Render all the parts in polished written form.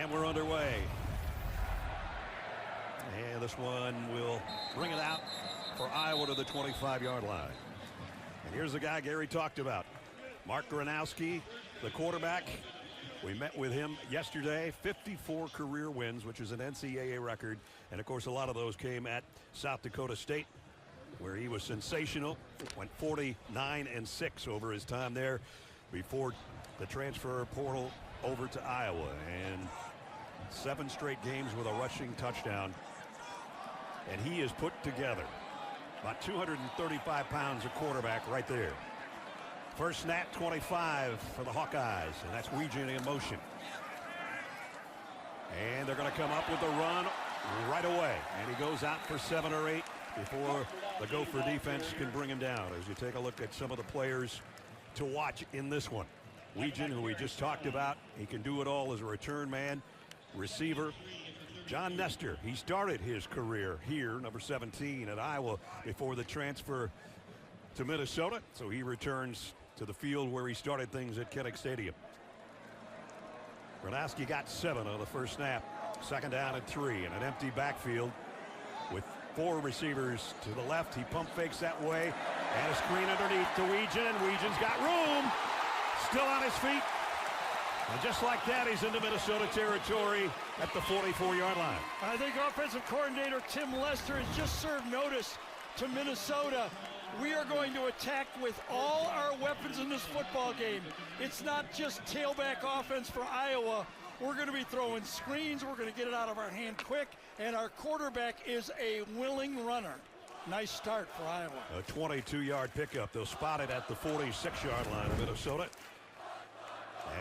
And we're underway. And this one will bring it out for Iowa to the 25-yard line. And here's the guy Gary talked about, Mark Gronowski, the quarterback. We met with him yesterday. 54 career wins, which is an NCAA record. And, of course, a lot of those came at South Dakota State, where he was sensational. Went 49-6 over his time there before the transfer portal over to Iowa. And 7 straight games with a rushing touchdown. And he is put together. About 235 pounds of quarterback right there. First snap, 25 for the Hawkeyes, and that's Weegan in motion. And they're going to come up with the run right away. And he goes out for 7 or 8 before the Gopher defense can bring him down. As you take a look at some of the players to watch in this one. Weegan, who we just talked about, he can do it all as a return man, receiver. John Nestor, he started his career here, number 17 at Iowa, before the transfer to Minnesota. So he returns to the field where he started things at Kinnick Stadium. Gronowski got 7 on the first snap. Second down and 3 in an empty backfield with 4 receivers to the left. He pump fakes that way, and a screen underneath to Weegan, and Weegan's got room. Still on his feet. And just like that, he's into Minnesota territory at the 44-yard line. I think offensive coordinator Tim Lester has just served notice to Minnesota. We are going to attack with all our weapons in this football game. It's not just tailback offense for Iowa. We're going to be throwing screens. We're going to get it out of our hand quick. And our quarterback is a willing runner. Nice start for Iowa. A 22-yard pickup. They'll spot it at the 46-yard line of Minnesota.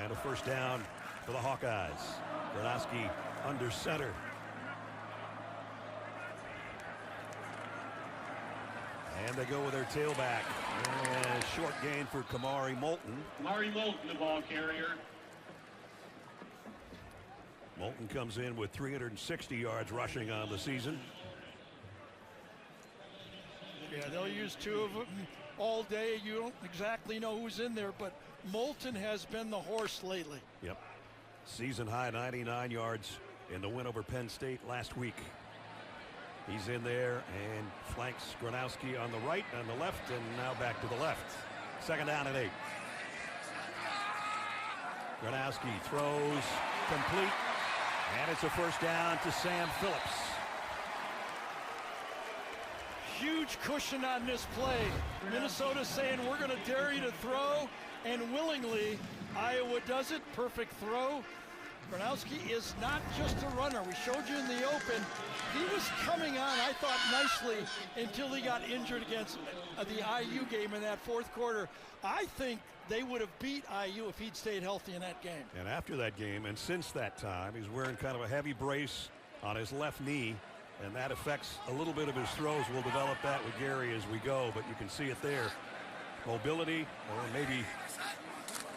And a first down for the Hawkeyes. Gronowski under center. And they go with their tailback. And short gain for Kamari Moulton. Kamari Moulton, the ball carrier. Moulton comes in with 360 yards rushing on the season. Yeah, they'll use 2 of them all day. You don't exactly know who's in there, but Moulton has been the horse lately. Yep. Season high 99 yards in the win over Penn State last week. He's in there and flanks Gronowski on the right and the left, and now back to the left. Second down and 8. Gronowski throws complete, and it's a first down to Sam Phillips. Huge cushion on this play. Minnesota saying we're going to dare you to throw, and willingly Iowa does it. Perfect throw. Gronowski is not just a runner. We showed you in the open. He was coming on, I thought, nicely until he got injured against the IU game in that fourth quarter. I think they would have beat IU if he'd stayed healthy in that game. And after that game, and since that time, he's wearing kind of a heavy brace on his left knee. And that affects a little bit of his throws. We'll develop that with Gary as we go, but you can see it there. Mobility, or maybe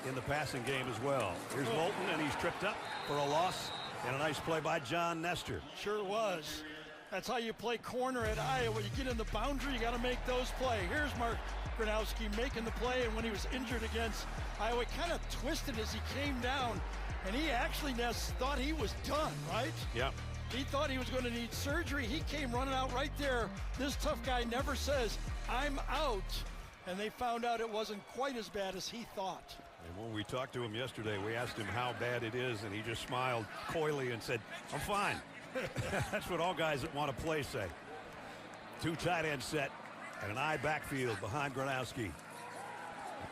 in the passing game as well. Here's Moulton, and he's tripped up for a loss. And a nice play by John Nestor. Sure was. That's how you play corner at Iowa. You get in the boundary, you got to make those play. Here's Mark Gronowski making the play, and when he was injured against Iowa, kind of twisted as he came down, and he actually thought he was done, right? Yeah. He thought he was going to need surgery. He came running out right there. This tough guy never says, I'm out. And they found out it wasn't quite as bad as he thought. And when we talked to him yesterday, we asked him how bad it is, and he just smiled coyly and said, I'm fine. That's what all guys that want to play say. 2 tight end set and an eye backfield behind Gronowski.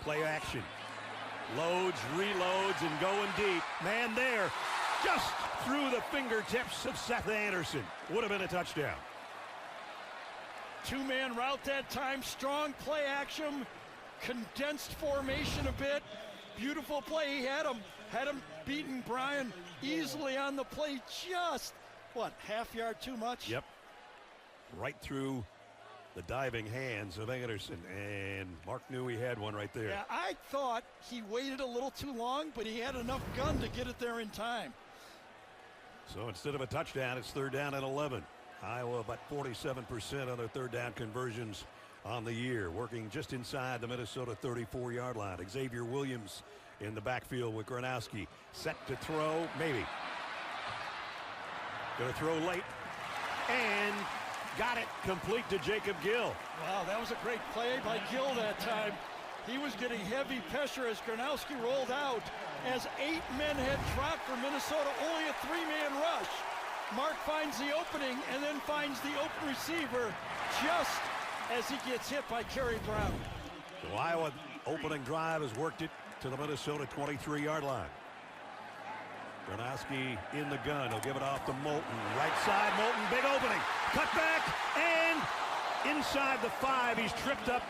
Play action. Loads, reloads, and going deep. Man there, just through the fingertips of Seth Anderson. Would have been a touchdown. 2-man route that time. Strong play action. Condensed formation a bit. Beautiful play. He had him beating Brian easily on the play. Just, half yard too much? Yep. Right through the diving hands of Anderson. And Mark knew he had one right there. Yeah, I thought he waited a little too long, but he had enough gun to get it there in time. So instead of a touchdown, it's 3rd down and 11. Iowa about 47% on their 3rd down conversions on the year, working just inside the Minnesota 34-yard line. Xavier Williams in the backfield with Gronowski. Set to throw, maybe. Going to throw late. And got it complete to Jacob Gill. Wow, that was a great play by Gill that time. He was getting heavy pressure as Gronowski rolled out. As 8 men had dropped for Minnesota, only a 3-man rush. Mark finds the opening and then finds the open receiver just as he gets hit by Kerry Brown. The Iowa opening drive has worked it to the Minnesota 23-yard line. Gronowski in the gun. He'll give it off to Moulton. Right side, Moulton, big opening. Cut back, and inside the 5. He's tripped up,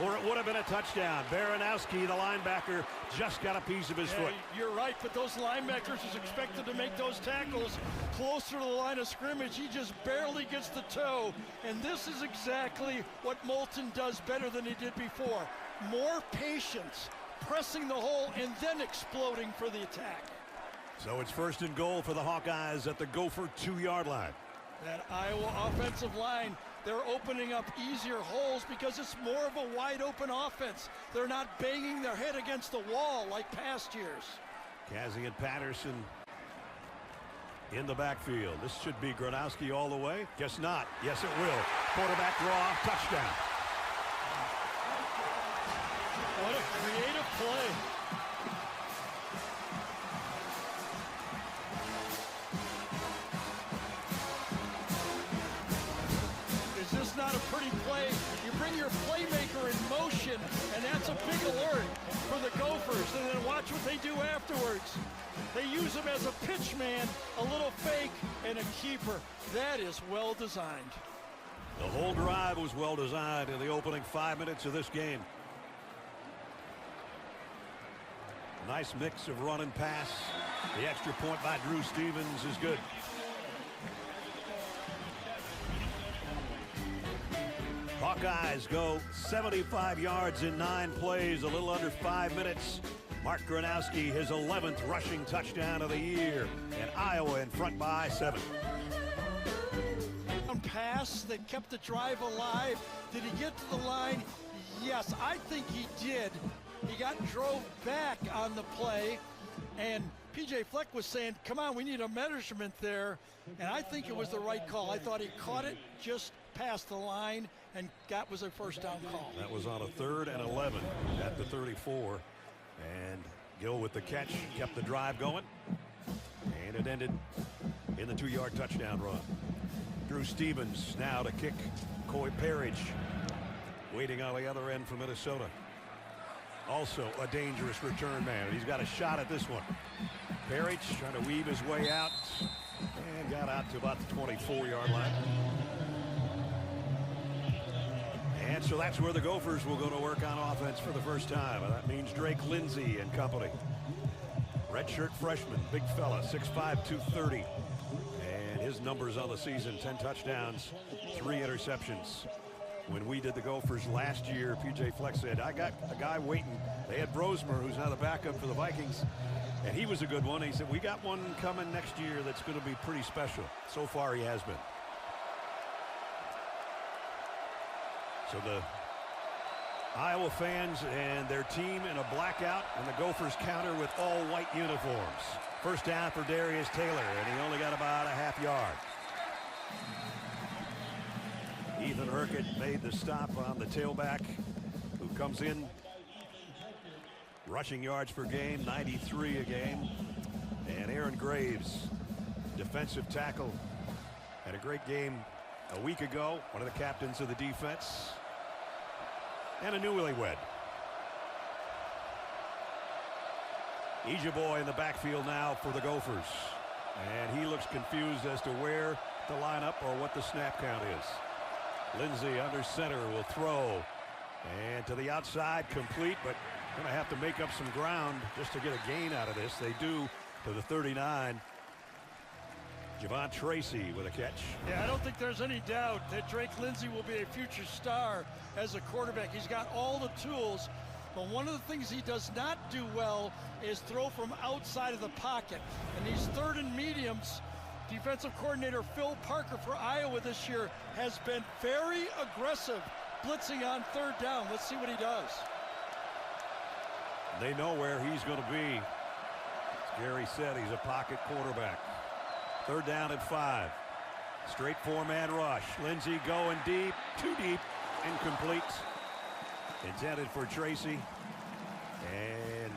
or it would have been a touchdown. Baranowski, the linebacker, just got a piece of his foot. You're right, but those linebackers is expected to make those tackles closer to the line of scrimmage. He just barely gets the toe, and this is exactly what Moulton does better than he did before. More patience, pressing the hole, and then exploding for the attack. So it's 1st and goal for the Hawkeyes at the Gopher 2-yard line. That Iowa offensive line, they're opening up easier holes because it's more of a wide open offense. They're not banging their head against the wall like past years. Cassie and Patterson in the backfield. This should be Gronowski all the way. Guess not. Yes, it will. Quarterback draw, touchdown. What a creative play. Is this not a pretty play? You bring your playmaker in motion, and that's a big alert for the Gophers. And then watch what they do afterwards. They use him as a pitch man, a little fake, and a keeper. That is well designed. The whole drive was well designed in the opening 5 minutes of this game. Nice mix of run and pass. The extra point by Drew Stevens is good. Hawkeyes go 75 yards in 9 plays, a little under 5 minutes. Mark Gronowski, his 11th rushing touchdown of the year, and Iowa in front by 7. Pass that kept the drive alive. Did he get to the line? Yes, I think he did. He drove back on the play, and P.J. Fleck was saying, come on, we need a measurement there, and I think it was the right call. I thought he caught it just past the line, and that was a first down call. That was on a 3rd and 11 at the 34, and Gill with the catch kept the drive going, and it ended in the 2-yard touchdown run. Drew Stevens now to kick. Coy Parrish waiting on the other end for Minnesota. Also a dangerous return man. He's got a shot at this one. Parrish trying to weave his way out and got out to about the 24-yard line. And so that's where the Gophers will go to work on offense for the first time. And that means Drake Lindsey and company. Redshirt freshman, big fella, 6'5", 230. And his numbers on the season, 10 touchdowns, 3 interceptions. When we did the Gophers last year, P.J. Fleck said, I got a guy waiting. They had Brosmer, who's now the backup for the Vikings, and he was a good one. He said, we got one coming next year that's going to be pretty special. So far, he has been. So the Iowa fans and their team in a blackout, and the Gophers counter with all white uniforms. First down for Darius Taylor, and he only got about a half yard. Ethan Hurkett made the stop on the tailback, who comes in. Rushing yards per game, 93 a game. And Aaron Graves, defensive tackle, had a great game a week ago. One of the captains of the defense. And a newlywed. Ejeboy in the backfield now for the Gophers. And he looks confused as to where to line up or what the snap count is. Lindsey under center will throw. And to the outside, complete, but going to have to make up some ground just to get a gain out of this. They do to the 39. Javon Tracy with a catch. Yeah, I don't think there's any doubt that Drake Lindsey will be a future star as a quarterback. He's got all the tools, but one of the things he does not do well is throw from outside of the pocket. And these 3rd and mediums, defensive coordinator Phil Parker for Iowa this year has been very aggressive blitzing on 3rd down. Let's see what he does. They know where he's going to be. As Gary said, he's a pocket quarterback. Third down and 5. Straight 4-man rush. Lindsey going deep, too deep, incomplete. Intended for Tracy. And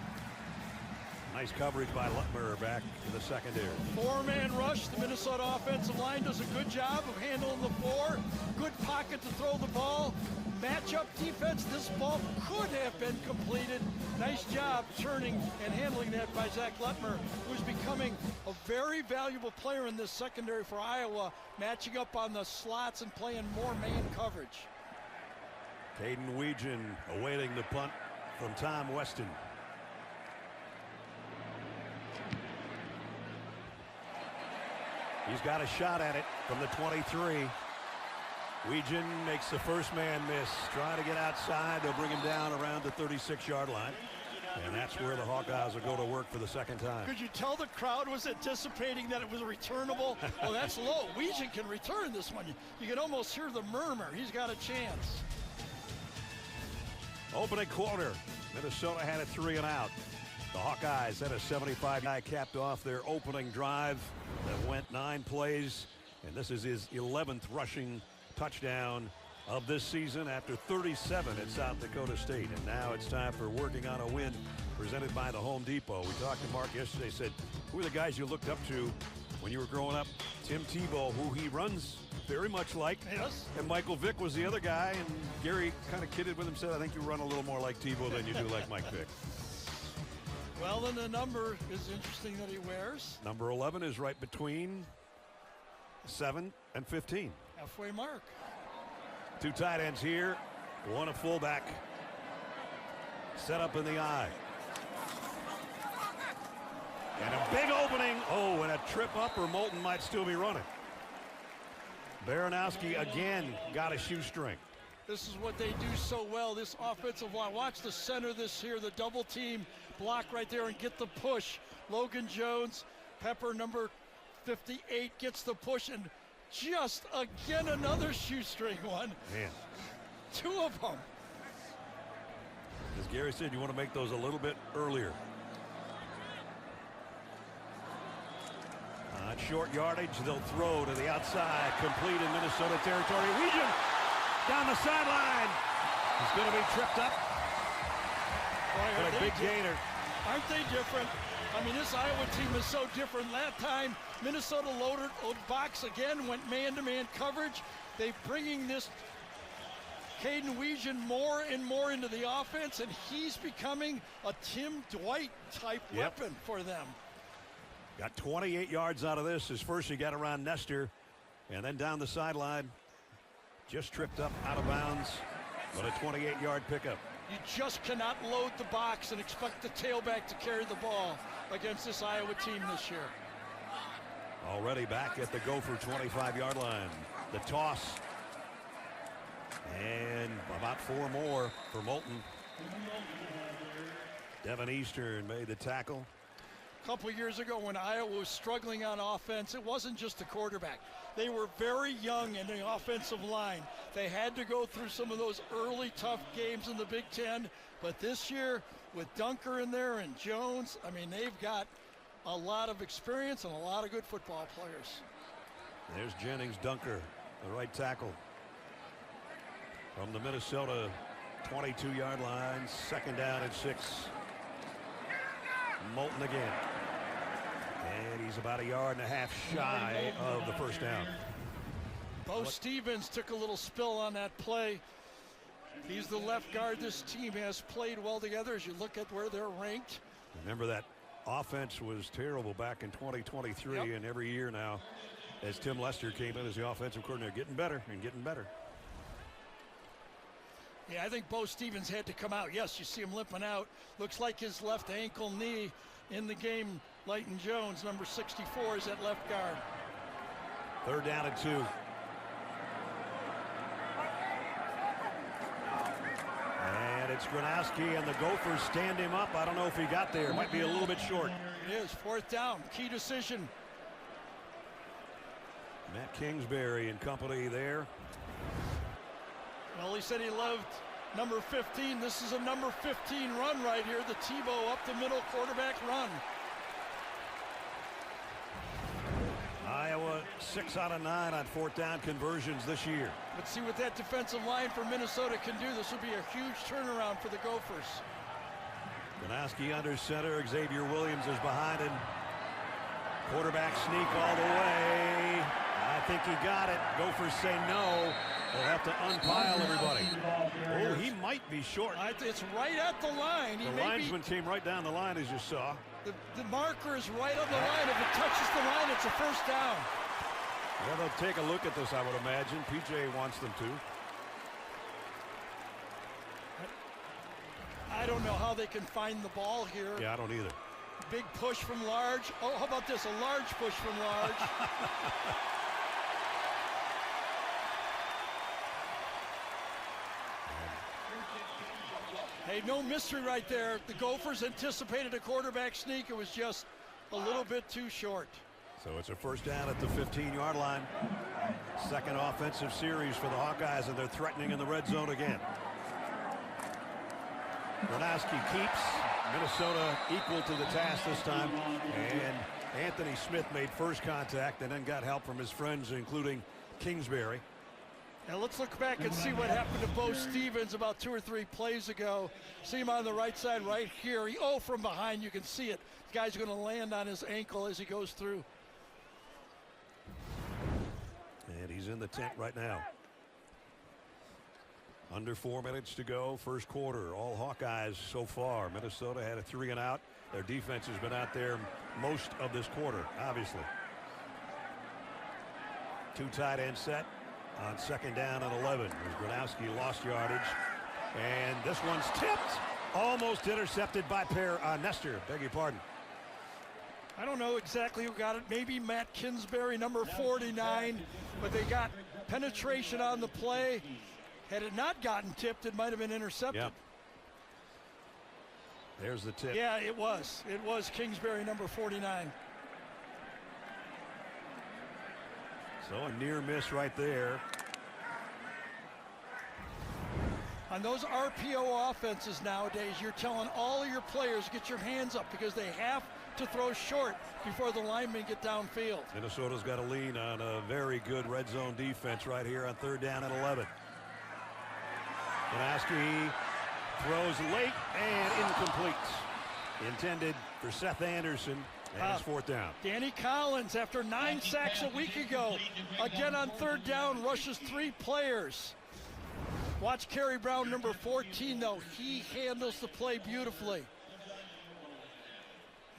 nice coverage by Lutmer back in the secondary. 4-man rush. The Minnesota offensive line does a good job of handling the 4. Good pocket to throw the ball. Matchup defense. This ball could have been completed. Nice job turning and handling that by Zach Lutmer, who's becoming a very valuable player in this secondary for Iowa, matching up on the slots and playing more man coverage. Caden Weegan awaiting the punt from Tom Weston. He's got a shot at it from the 23. Weegan makes the first man miss. Trying to get outside. They'll bring him down around the 36-yard line. And that's where the Hawkeyes will go to work for the second time. Could you tell the crowd was anticipating that it was returnable? Well, that's low. Weegan can return this one. You can almost hear the murmur. He's got a chance. Opening quarter. Minnesota had a 3 and out. The Hawkeyes had a 75-yard capped off their opening drive that went 9 plays. And this is his 11th rushing touchdown of this season after 37 at South Dakota State. And now it's time for working on a win presented by the Home Depot. We talked to Mark yesterday, said, who are the guys you looked up to when you were growing up? Tim Tebow, who he runs very much like. Yes. And Michael Vick was the other guy. And Gary kind of kidded with him, said, I think you run a little more like Tebow than you do like Mike Vick. Well, then the number is interesting that he wears. Number 11 is right between 7 and 15. Halfway mark. 2 tight ends here, 1 a fullback. Set up in the eye. And a big opening. Oh, and a trip up, or Moulton might still be running. Baranowski again got a shoestring. This is what they do so well, this offensive line. Watch the center this here, the double team block right there and get the push. Logan Jones, Pepper number 58 gets the push, and just again another shoestring one. Man. 2 of them. As Gary said, you want to make those a little bit earlier. On short yardage, they'll throw to the outside, complete in Minnesota territory. Weegan down the sideline. He's going to be tripped up. Boy, But a big gainer. Aren't they different? I mean, this Iowa team is so different. That time, Minnesota loaded box again, went man-to-man coverage. They're bringing this Caden Weegan more and more into the offense, and he's becoming a Tim Dwight type weapon for them. Got 28 yards out of this. His first he got around Nestor, and then down the sideline. Just tripped up out of bounds, but a 28-yard pickup. You just cannot load the box and expect the tailback to carry the ball against this Iowa team this year. Already back at the Gopher 25-yard line. The toss. And about 4 more for Moulton. Devin Eastern made the tackle. A couple of years ago when Iowa was struggling on offense, it wasn't just the quarterback. They were very young in the offensive line. They had to go through some of those early tough games in the Big Ten. But this year, with Dunker in there and Jones, I mean, they've got a lot of experience and a lot of good football players. There's Jennings Dunker, the right tackle. From the Minnesota 22-yard line, 2nd down and 6. Moulton again. And he's about 1.5 yards shy of the first down. Bo Stevens took a little spill on that play. He's the left guard. This team has played well together as you look at where they're ranked. Remember that offense was terrible back in 2023, and every year now, as Tim Lester came in as the offensive coordinator, getting better and getting better. Yeah, I think Bo Stevens had to come out. Yes, you see him limping out. Looks like his left ankle knee in the game. Leighton Jones, number 64, is at left guard. 3rd down and 2. And it's Gronowski, and the Gophers stand him up. I don't know if he got there. Might be a little bit short. It is 4th down. Key decision. Matt Kingsbury and company there. Well, he said he loved number 15. This is a number 15 run right here. The Tebow up the middle quarterback run. Iowa 6 out of 9 on fourth down conversions this year. Let's see what that defensive line for Minnesota can do. This will be a huge turnaround for the Gophers. Gronowski under center. Xavier Williams is behind him. Quarterback sneak all the way. I think he got it. Gophers say no. They'll have to unpile everybody. Oh, he might be short. It's right at the line. The linesman came right down the line, as you saw. The marker is right on the line. If it touches the line, it's a first down. Well, they'll take a look at this, I would imagine. PJ wants them to. I don't know how they can find the ball here. Yeah, I don't either. Big push from Large. Oh, how about this? A large push from Large. Hey, no mystery right there. The Gophers anticipated a quarterback sneak. It was just a little bit too short. So it's a first down at the 15-yard line. Second offensive series for the Hawkeyes, and they're threatening in the red zone again. Gronowski keeps. Minnesota equal to the task this time. And Anthony Smith made first contact and then got help from his friends, including Kingsbury. Now let's look back and see what happened to Bo Stevens about 2 or 3 plays ago. See him on the right side right here. From behind, you can see it. The guy's going to land on his ankle as he goes through. And he's in the tent right now. Under 4 minutes to go, first quarter. All Hawkeyes so far. Minnesota had a 3 and out. Their defense has been out there most of this quarter, obviously. 2 tight end set on second down and 11. As Gronowski lost yardage. And this one's tipped. Almost intercepted by Nestor. Beg your pardon. I don't know exactly who got it. Maybe Matt Kingsbury, number 49. But they got penetration on the play. Had it not gotten tipped, it might have been intercepted. Yep. There's the tip. Yeah, it was. It was Kingsbury, number 49. So a near miss right there. On those RPO offenses nowadays, you're telling all of your players get your hands up because they have to throw short before the linemen get downfield. Minnesota's got to lean on a very good red zone defense right here on third down and 11. Gronowski throws late and incomplete. Intended for Seth Anderson, and it's fourth down. Danny Collins, after 9 sacks a week ago, again on third down, rushes 3 players. Watch Kerry Brown, number 14, though. He handles the play beautifully.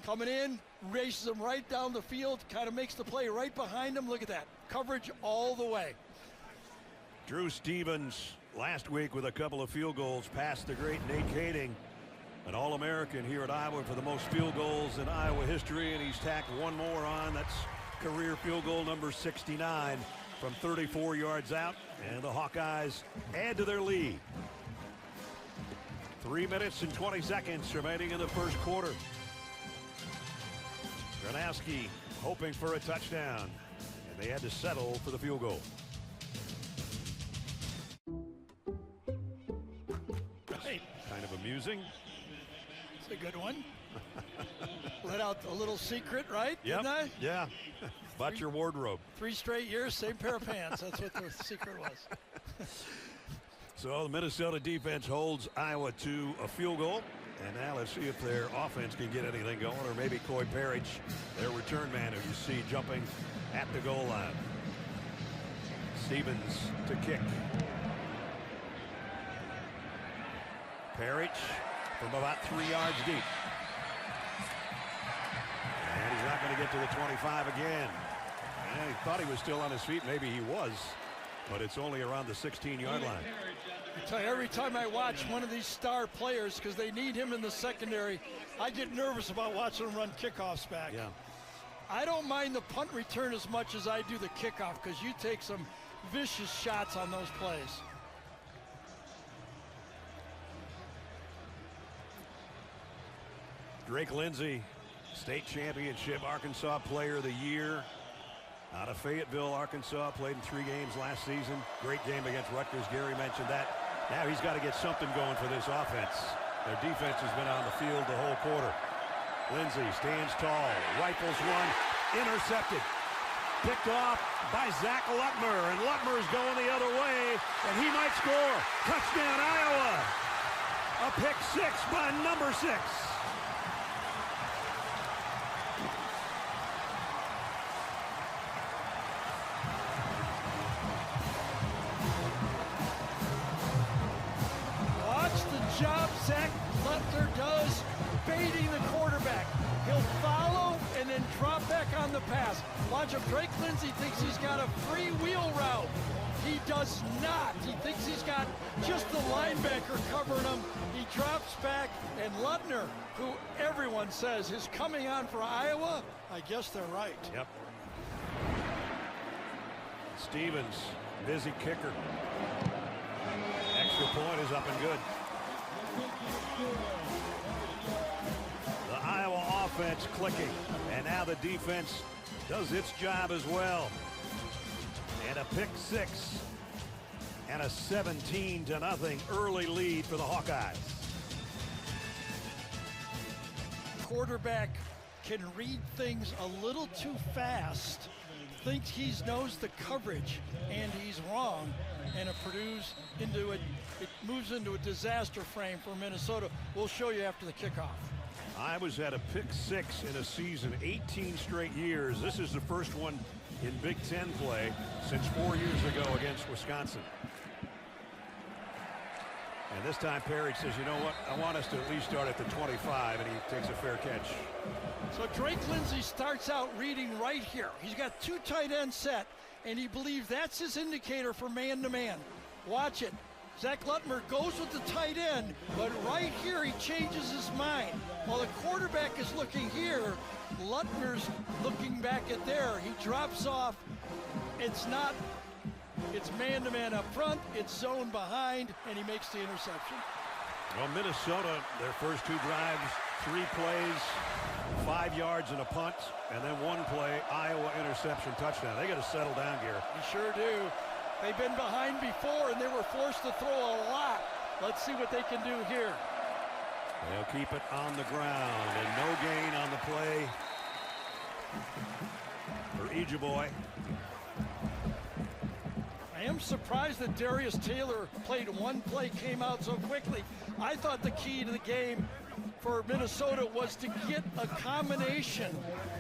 Coming in, races him right down the field, kind of makes the play right behind him. Look at that. Coverage all the way. Drew Stevens last week with a couple of field goals past the great Nate Kading, an All-American here at Iowa for the most field goals in Iowa history, and he's tacked 1 more on. That's career field goal number 69 from 34 yards out, and the Hawkeyes add to their lead. 3 minutes and 20 seconds remaining in the first quarter. Gronowski hoping for a touchdown, and they had to settle for the field goal. Kind of amusing. It's a good one. Let out a little secret, right? Yep. Didn't I? Yeah. About your wardrobe. 3 straight years, same pair of pants. That's what the secret was. So the Minnesota defense holds Iowa to a field goal. And now let's see if their offense can get anything going, or maybe Coy Parrish, their return man, who you see jumping at the goal line. Stevens to kick. Parrish from about 3 yards deep. And he's not going to get to the 25 again. And he thought he was still on his feet. Maybe he was, but it's only around the 16-yard line. I tell you, every time I watch one of these star players, because they need him in the secondary, I get nervous about watching them run kickoffs back. Yeah. I don't mind the punt return as much as I do the kickoff, because you take some vicious shots on those plays. Drake Lindsey, state championship Arkansas Player of the Year. Out of Fayetteville, Arkansas, played in 3 games last season. Great game against Rutgers. Gary mentioned that. Now he's got to get something going for this offense. Their defense has been on the field the whole quarter. Lindsey stands tall, rifles one, intercepted. picked off by Zach Lutmer, and Lutmer's going the other way, and he might score. Touchdown, Iowa. A pick six by number 6. Watch the job Zach Lutmer does baiting the quarterback. He'll follow and then drop back on the pass. Watch him. Drake Lindsey thinks he's got a free wheel route. He does not. He thinks he's got just the linebacker covering him. He drops back, and Lutmer, who everyone says is coming on for Iowa, I guess they're right. Yep. Stevens, busy kicker. Extra point is up and good. The Iowa offense clicking, and now the defense does its job as well. And a pick six and a 17-0 early lead for the Hawkeyes. Quarterback can read things a little too fast, thinks he knows the coverage, and he's wrong, and it moves into a disaster frame for Minnesota. We'll show you after the kickoff. Iowa's had a pick six in a season, 18 straight years. This is the first one in Big Ten play since 4 years ago against Wisconsin. And this time Perry says, you know what, I want us to at least start at the 25, and he takes a fair catch. So Drake Lindsey starts out reading right here. He's got 2 tight ends set, and he believes that's his indicator for man-to-man. Watch it. Zach Lutmer goes with the tight end, but right here he changes his mind. While the quarterback is looking here, Lutmer's looking back at there. He drops off. It's man-to-man up front, it's zone behind, and he makes the interception. Well, Minnesota, their first 2 drives, 3 plays, 5 yards and a punt, and then 1 play, Iowa interception touchdown. They got to settle down here. You sure do. They've been behind before, and they were forced to throw a lot. Let's see what they can do here. They'll keep it on the ground, and no gain on the play for Ejeboy. I am surprised that Darius Taylor played 1 play, came out so quickly. I thought the key to the game for Minnesota was to get a combination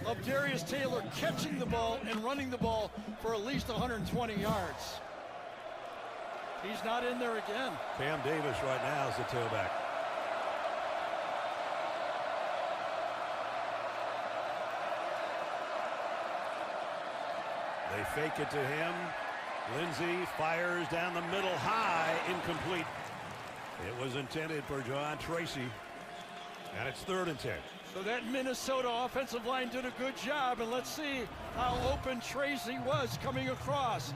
of Darius Taylor catching the ball and running the ball for at least 120 yards. He's not in there again. Cam Davis right now is the tailback. They fake it to him. Lindsey fires down the middle high, incomplete. It was intended for John Tracy, and it's 3rd and 10. So that Minnesota offensive line did a good job, and let's see how open Tracy was coming across.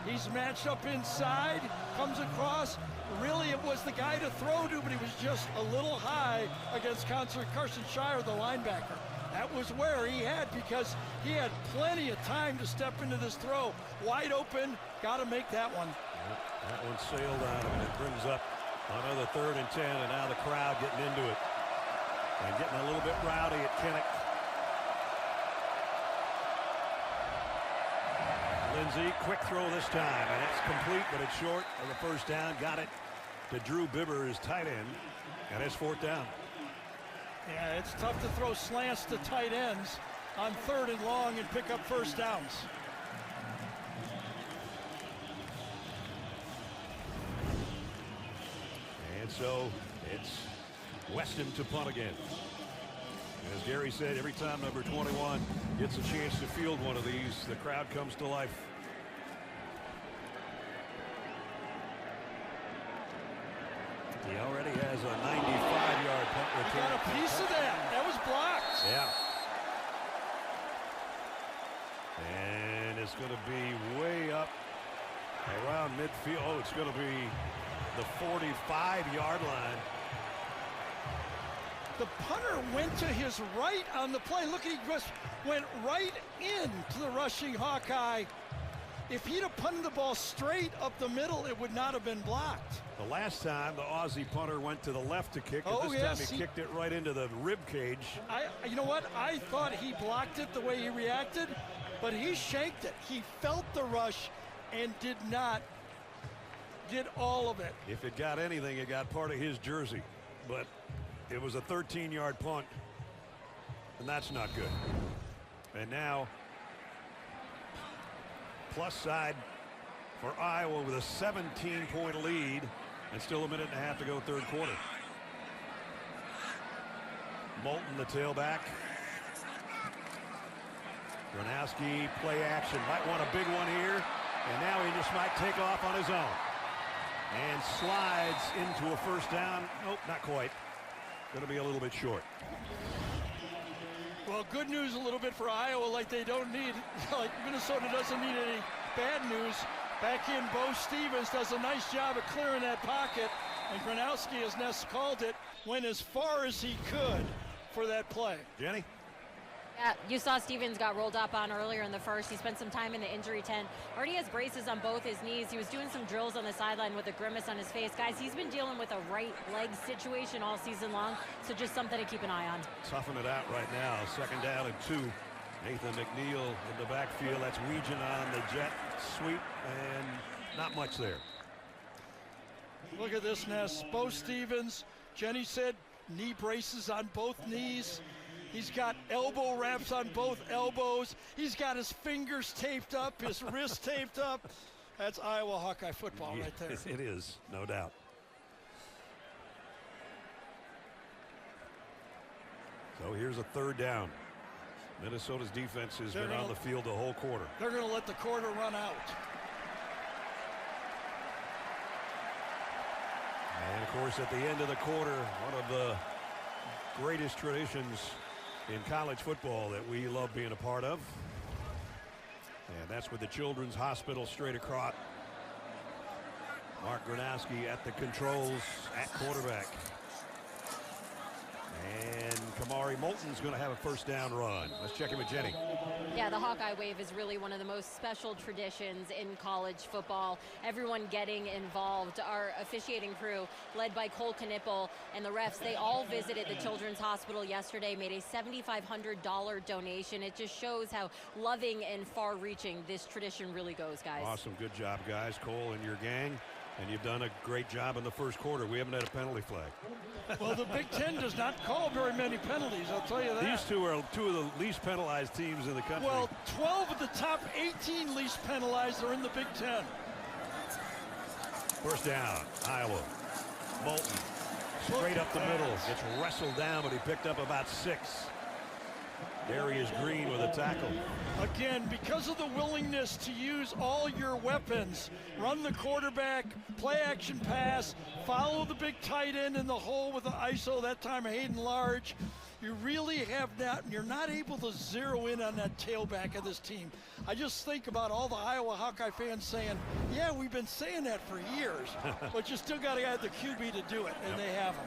He's matched up inside, comes across. Really, it was the guy to throw to, but he was just a little high against Carson Shire, the linebacker. That was where he had, because he had plenty of time to step into this throw. Wide open, got to make that one. That one sailed out of it. It brings up another 3rd and 10, and now the crowd getting into it and getting a little bit rowdy at Kinnick. Lindsey, quick throw this time, and it's complete, but it's short of the first down. Got it to Drew Bibber, his tight end, and it's 4th down. Yeah, it's tough to throw slants to tight ends on 3rd and long and pick up first downs. And so it's Weston to punt again. And as Gary said, every time number 21 gets a chance to field one of these, the crowd comes to life. He already has a 95-yard punt return. He got a piece of that. That was blocked. Yeah. And it's going to be way up around midfield. Oh, it's going to be the 45-yard line. The punter went to his right on the play. Look, he just went right into the rushing Hawkeye. If he'd have punted the ball straight up the middle, it would not have been blocked. The last time, the Aussie punter went to the left to kick, and Oh, this yes, time he kicked it right into the rib cage. You know what? I thought he blocked it the way he reacted. but he shanked it. He felt the rush and did not get all of it. If it got anything, it got part of his jersey, but it was a 13-yard punt, and that's not good. And now, plus side for Iowa with a 17-point lead and still a minute and a half to go third quarter. Moulton, the tailback. Gronowski, play action, might want a big one here, and now he just might take off on his own. And slides into a first down. Nope, not quite. Going to be a little bit short. Well, good news a little bit for Iowa, like they don't need, like Minnesota doesn't need any bad news. Back in, Bo Stevens does a nice job of clearing that pocket, and Gronowski, as Ness called it, went as far as he could for that play. Jenny? Yeah, you saw Stevens got rolled up on earlier in the first. He spent some time in the injury tent. Already has braces on both his knees. He was doing some drills on the sideline with a grimace on his face. Guys, he's been dealing with a right leg situation all season long, so just something to keep an eye on. Toughing it out right now. Second down and 2. Nathan McNeil in the backfield. That's Weegan on the jet sweep, and not much there. Look at this, Ness. Bo Stevens, Jenny said, knee braces on both knees. He's got elbow wraps on both elbows. He's got his fingers taped up, his wrists taped up. That's Iowa Hawkeye football right there. It is, no doubt. So here's a third down. Minnesota's defense has been on the field the whole quarter. They're going to let the quarter run out. And, of course, at the end of the quarter, one of the greatest traditions in college football that we love being a part of. And that's with the Children's Hospital straight across. Mark Gronowski at the controls at quarterback. And Kamari Moulton's going to have a first down run. Let's check in with Jenny. Yeah, the Hawkeye Wave is really one of the most special traditions in college football. Everyone getting involved. Our officiating crew, led by Cole Knippel, and the refs, they all visited the Children's Hospital yesterday, made a $7,500 donation. It just shows how loving and far-reaching this tradition really goes, guys. Awesome. Good job, guys. Cole and your gang. And you've done a great job in the first quarter. We haven't had a penalty flag. Well, the Big Ten does not call very many penalties, I'll tell you that. These two are two of the least penalized teams in the country. Well, 12 of the top 18 least penalized are in the Big Ten. First down, Iowa. Moulton, straight up the middle. Gets wrestled down, but he picked up about 6. Darius Green with a tackle. Again, because of the willingness to use all your weapons, run the quarterback, play action pass, follow the big tight end in the hole with the ISO, that time Hayden Large, you really have that, and you're not able to zero in on that tailback of this team. I just think about all the Iowa Hawkeye fans saying, yeah, we've been saying that for years, but you still got to have the QB to do it, and they haven't.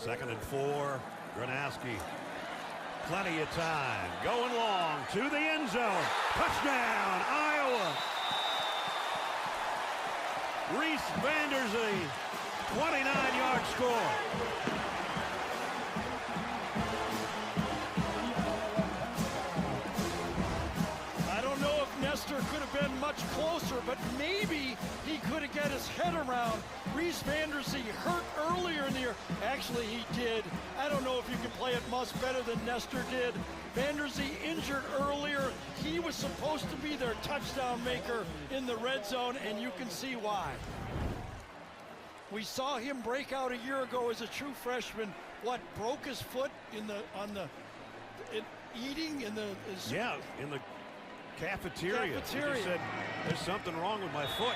2nd and 4, Gronowski. Plenty of time. Going long to the end zone. Touchdown, Iowa. Reese Vanderzee, 29-yard score. I don't know if Nestor could have been much closer, but maybe he could have got his head around. Reese Vanderzee hurt earlier in the year. Actually, he did. I don't know if you can play it much better than Nestor did. Vanderzee injured earlier. He was supposed to be their touchdown maker in the red zone, and you can see why. We saw him break out a year ago as a true freshman. What, broke his foot in the cafeteria. He just said, there's something wrong with my foot.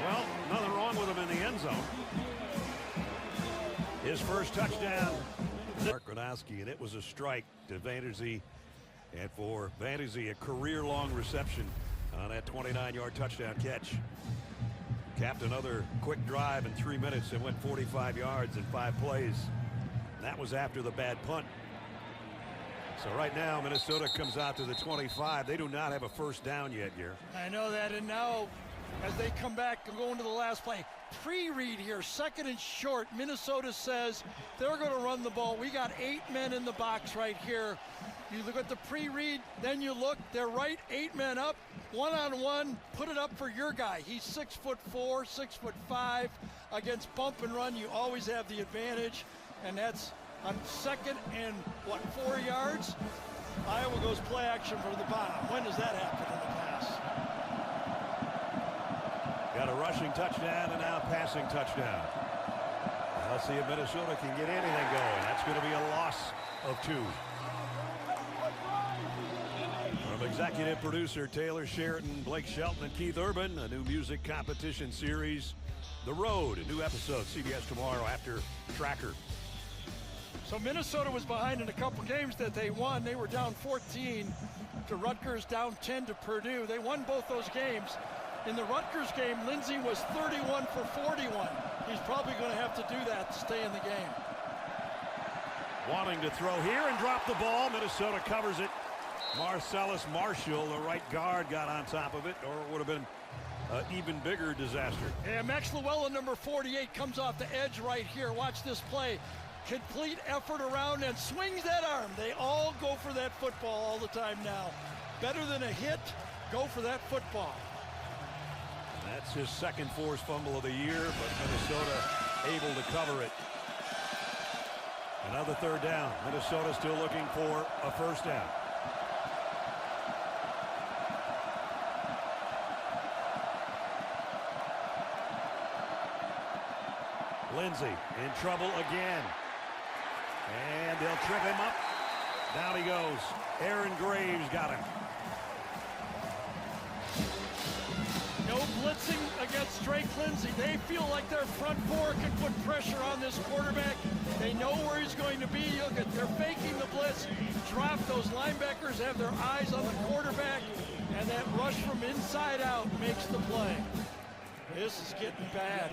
Well, nothing wrong with him in the end zone. His first touchdown, Mark Gronowski, and it was a strike to Vanderzee. And for Vanderzee, a career-long reception on that 29-yard touchdown catch. Capped another quick drive in 3 minutes and went 45 yards in 5 plays. That was after the bad punt. So right now, Minnesota comes out to the 25. They do not have a first down yet, Gare. I know that, and now as they come back and go into the last play, pre-read here, 2nd and short. Minnesota says they're going to run the ball. We got 8 men in the box right here. You look at the pre-read, then you look, they're right, 8 men up, one-on-one, put it up for your guy. He's 6'4", 6'5". Against bump and run, you always have the advantage, and that's on 2nd and, 4 yards? Iowa goes play action for the bottom. When does that happen in the pass? Got a rushing touchdown and now a passing touchdown. Let's see if Minnesota can get anything going. That's going to be a loss of 2. From executive producer Taylor Sheridan, Blake Shelton, and Keith Urban, a new music competition series, The Road, a new episode, CBS tomorrow after Tracker. So Minnesota was behind in a couple games that they won. They were down 14 to Rutgers, down 10 to Purdue. They won both those games. In the Rutgers game, Lindsey was 31 for 41. He's probably going to have to do that to stay in the game. Wanting to throw here and drop the ball. Minnesota covers it. Marcellus Marshall, the right guard, got on top of it, or it would have been an even bigger disaster. Yeah, Max Llewellyn, number 48, comes off the edge right here. Watch this play. Complete effort around and swings that arm. They all go for that football all the time now. Better than a hit, go for that football. That's his 2nd forced fumble of the year, but Minnesota able to cover it. Another 3rd down. Minnesota still looking for a 1st down. Lindsey in trouble again. And they'll trip him up. Down he goes. Aaron Graves got him. No blitzing against Drake Lindsey. They feel like their front 4 can put pressure on this quarterback. They know where he's going to be. Look at, they're faking the blitz. Drop. Those linebackers have their eyes on the quarterback. And that rush from inside out makes the play. This is getting bad.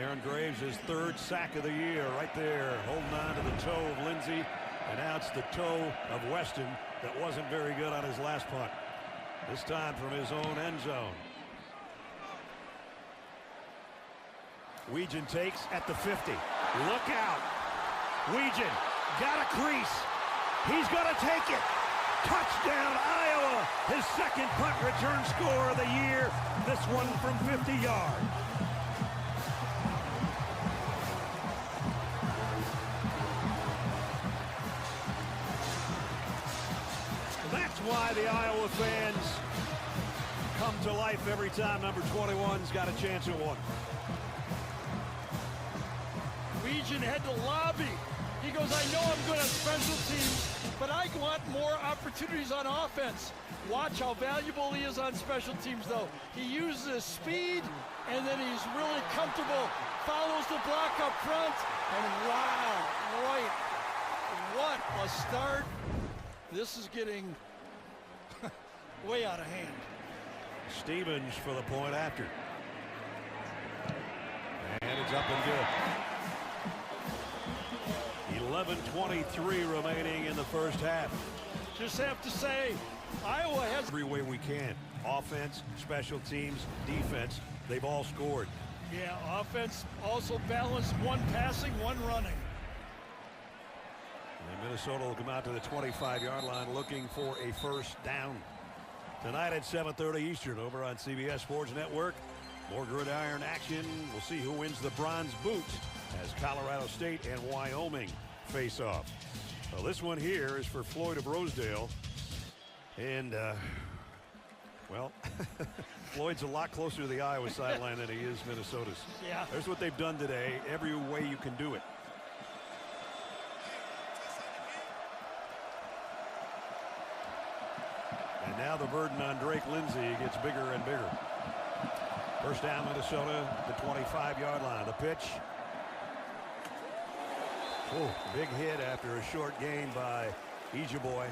Aaron Graves, his 3rd sack of the year, right there, holding on to the toe of Lindsey. And now it's the toe of Weston that wasn't very good on his last punt. This time from his own end zone. Weegan takes at the 50. Look out. Weegan got a crease. He's going to take it. Touchdown, Iowa. His 2nd punt return score of the year. This one from 50 yards. That's why the Iowa fans come to life every time number 21's got a chance at one. Weegan had to lobby. He goes, I know I'm good on special teams, but I want more opportunities on offense. Watch how valuable he is on special teams, though. He uses his speed, and then he's really comfortable. Follows the block up front, and wow, right. What a start. This is getting way out of hand. Stevens for the point after. And it's up and good. 11:23 remaining in the 1st half. Just have to say, Iowa has every way we can. Offense, special teams, defense, they've all scored. Yeah, offense also balanced, one passing, one running. And Minnesota will come out to the 25-yard line looking for a 1st down. Tonight at 7:30 Eastern over on CBS Sports Network. More gridiron action. We'll see who wins the bronze boot as Colorado State and Wyoming face off. Well, this one here is for Floyd of Rosedale. And, well, Floyd's a lot closer to the Iowa sideline than he is Minnesota's. Yeah. There's what they've done today, every way you can do it. And now the burden on Drake Lindsey gets bigger and bigger. 1st down, Minnesota, the 25-yard line. The pitch. Oh, big hit after a short gain by Ejeboy.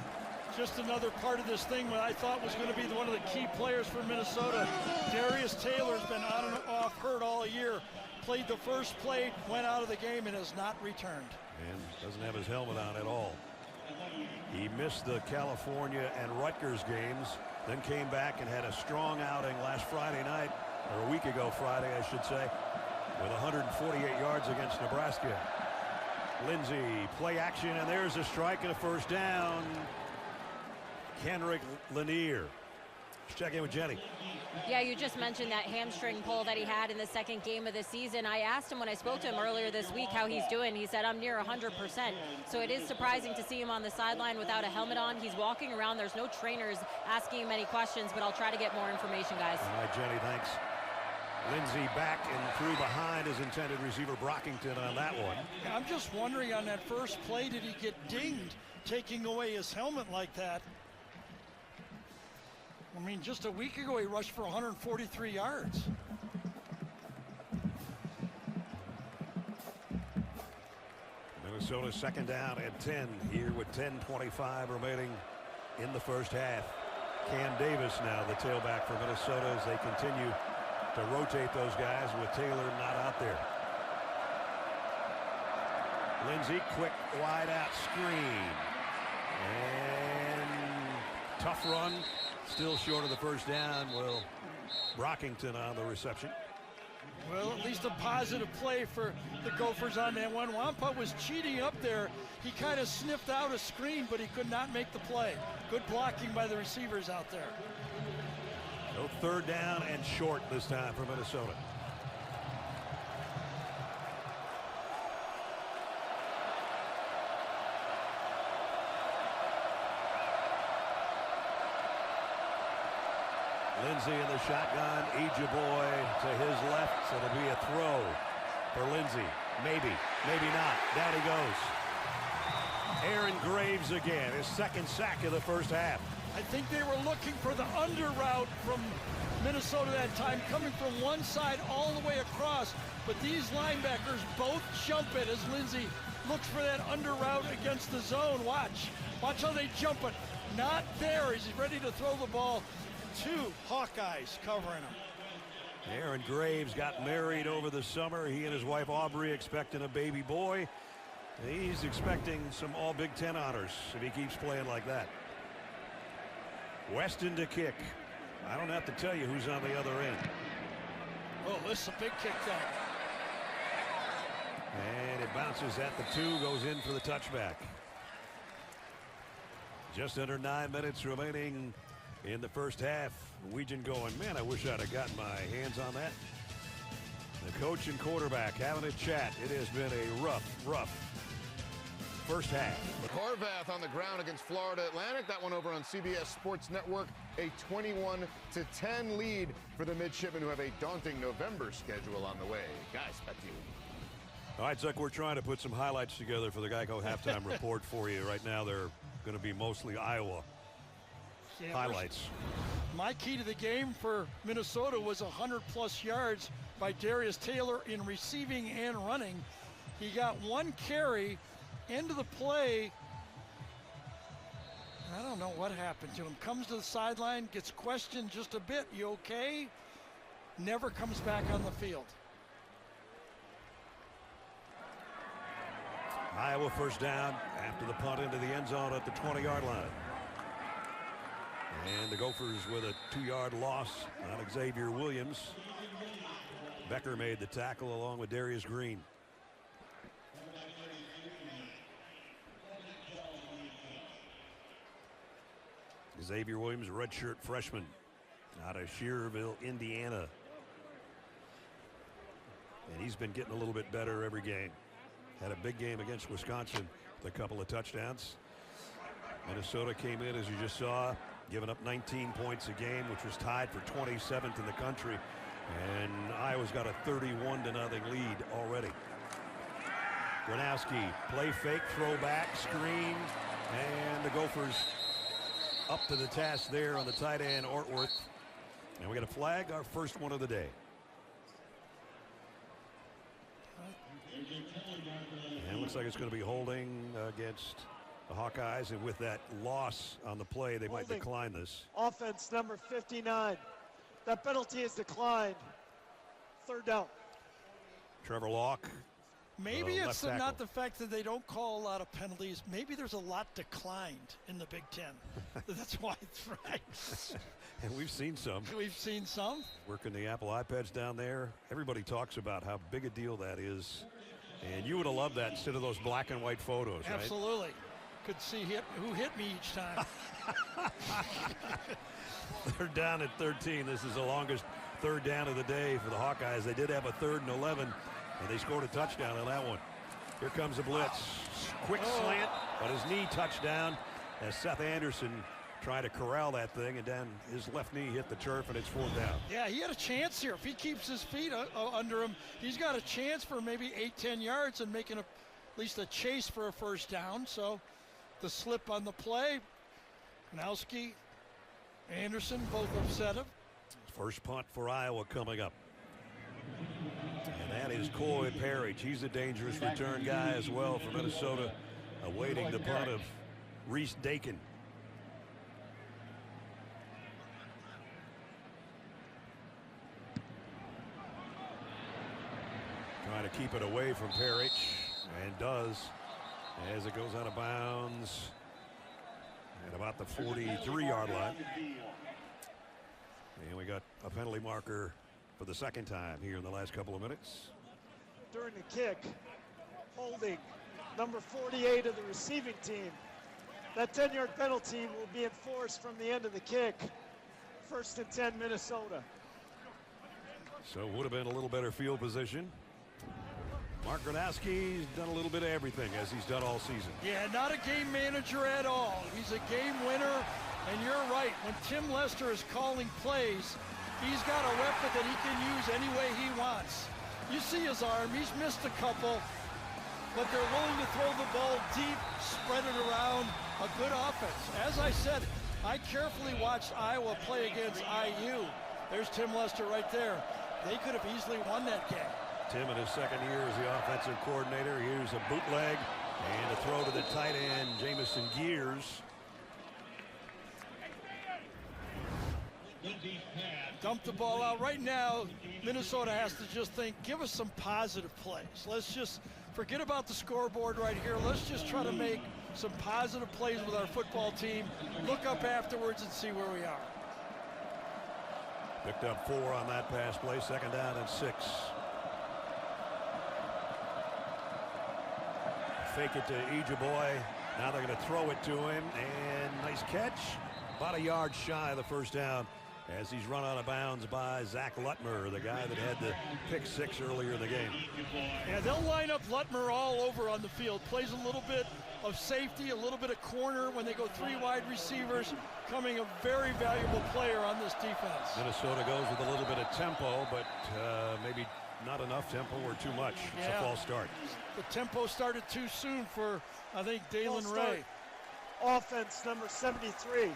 Just another part of this thing what I thought was going to be one of the key players for Minnesota. Darius Taylor's been on and off hurt all year. Played the first play, went out of the game, and has not returned. And doesn't have his helmet on at all. He missed the California and Rutgers games, then came back and had a strong outing last Friday night or a week ago Friday, I should say, with 148 yards against Nebraska. Lindsey, play action, and there's a strike and a first down. Kendrick Lanier. Let's check in with Jenny. Yeah, you just mentioned that hamstring pull that he had in the second game of the season. I asked him when I spoke to him earlier this week how he's doing. He said, I'm near 100%. So it is surprising to see him on the sideline without a helmet on. He's walking around. There's no trainers asking him any questions, but I'll try to get more information, guys. All right, Jenny, thanks. Lindsey back and threw behind his intended receiver Brockington on that one. I'm just wondering, on that first play, did he get dinged taking away his helmet like that? I mean, just a week ago, he rushed for 143 yards. Minnesota second down at 10 here with 10:25 remaining in the first half. Cam Davis now the tailback for Minnesota as they continue to rotate those guys with Taylor not out there. Lindsey, quick wide out screen. And tough run. Still short of the first down. Well, Brockington on the reception. Well, at least a positive play for the Gophers on that one. Wampa was cheating up there. He kind of sniffed out a screen, but he could not make the play. Good blocking by the receivers out there. So third down and short this time for Minnesota. Lindsey in the shotgun. Ejeboy to his left. It'll be a throw for Lindsey. Maybe, maybe not. Down he goes. Aaron Graves again. His second sack of the first half. I think they were looking for the under route from Minnesota that time, coming from one side all the way across. But these linebackers both jump it as Lindsey looks for that under route against the zone. Watch how they jump it. Not there. He's ready to throw the ball. Two Hawkeyes covering him. Aaron Graves got married over the summer. He and his wife Aubrey expecting a baby boy. He's expecting some all Big Ten honors if he keeps playing like that. Weston to kick. I don't have to tell you who's on the other end. Oh, this is a big kick down. And it bounces at the 2, goes in for the touchback. Just under 9 minutes remaining in the first half. Weegan going, man, I wish I'd have gotten my hands on that. The coach and quarterback having a chat. It has been a rough first half. Horvath on the ground against Florida Atlantic. That one over on CBS Sports Network. A 21-10 lead for the midshipmen, who have a daunting November schedule on the way. Guys, back to you. All right, Zuck, we're trying to put some highlights together for the Geico halftime report for you. Right now, they're going to be mostly Iowa highlights. My key to the game for Minnesota was 100+ yards by Darius Taylor in receiving and running. He got one carry into the play. I don't know what happened to him. Comes to the sideline, gets questioned just a bit. You okay? Never comes back on the field. Iowa first down after the punt into the end zone at the 20-yard line. And the Gophers with a 2-yard loss on Xavier Williams. Becker made the tackle along with Darius Green. Xavier Williams, redshirt freshman out of Schererville, Indiana. And he's been getting a little bit better every game. Had a big game against Wisconsin with a couple of touchdowns. Minnesota came in, as you just saw, giving up 19 points a game, which was tied for 27th in the country. And Iowa's got a 31-0 lead already. Gronowski, play fake, throwback, screen, and the Gophers up to the task there on the tight end, Ortworth. And we got a flag, our first one of the day. And it looks like it's going to be holding against the Hawkeyes, and with that loss on the play, they might decline this. Offense number 59. That penalty is declined. Third down. Trevor Locke Maybe it's left not tackle. the fact that they don't call a lot of penalties. Maybe there's a lot declined in the Big Ten. That's why it's right. And we've seen some. We've seen some. Working the Apple iPads down there. Everybody talks about how big a deal that is. And you would have loved that instead of those black and white photos, right? Absolutely. Could see who hit me each time. They're down at 13. This is the longest third down of the day for the Hawkeyes. They did have a 3rd and 11, and they scored a touchdown on that one. Here comes a blitz. Quick slant, but his knee touchdown as Seth Anderson tried to corral that thing, and then his left knee hit the turf, and it's 4th down. Yeah, he had a chance here. If he keeps his feet under him, he's got a chance for maybe 8-10 yards and making at least a chase for a 1st down. So the slip on the play, Kanowski, Anderson, both upset him. First punt for Iowa coming up. And that is Coy Parrish. He's a dangerous return guy as well for Minnesota, awaiting the punt of Reese Dakin. Trying to keep it away from Parrish, and does as it goes out of bounds at about the 43-yard line. And we got a penalty marker for the 2nd time here in the last couple of minutes. During the kick, holding number 48 of the receiving team. That 10-yard penalty will be enforced from the end of the kick. 1st and 10 Minnesota. So would have been a little better field position. Mark Gronowski's done a little bit of everything as he's done all season. Yeah, not a game manager at all. He's a game winner, and you're right. When Tim Lester is calling plays, he's got a weapon that he can use any way he wants. You see his arm, he's missed a couple, but they're willing to throw the ball deep, spread it around, a good offense. As I said, I carefully watched Iowa play against IU. There's Tim Lester right there. They could have easily won that game. Tim in his 2nd year as the offensive coordinator. Here's a bootleg and a throw to the tight end, Jamison Gears. Dump the ball out. Right now, Minnesota has to just think, give us some positive plays. Let's just forget about the scoreboard right here. Let's just try to make some positive plays with our football team. Look up afterwards and see where we are. Picked up 4 on that pass play. 2nd down and 6. Fake it to Ejiboy. Now they're going to throw it to him, and nice catch. About a yard shy of the 1st down as he's run out of bounds by Zach Lutmer, the guy that had the pick 6 earlier in the game. Yeah, they'll line up Lutmer all over on the field. Plays a little bit of safety, a little bit of corner when they go 3 wide receivers, coming a very valuable player on this defense. Minnesota goes with a little bit of tempo, but maybe not enough tempo or too much. It's a false start. The tempo started too soon for, I think, Dalen Ray. Offense number 73.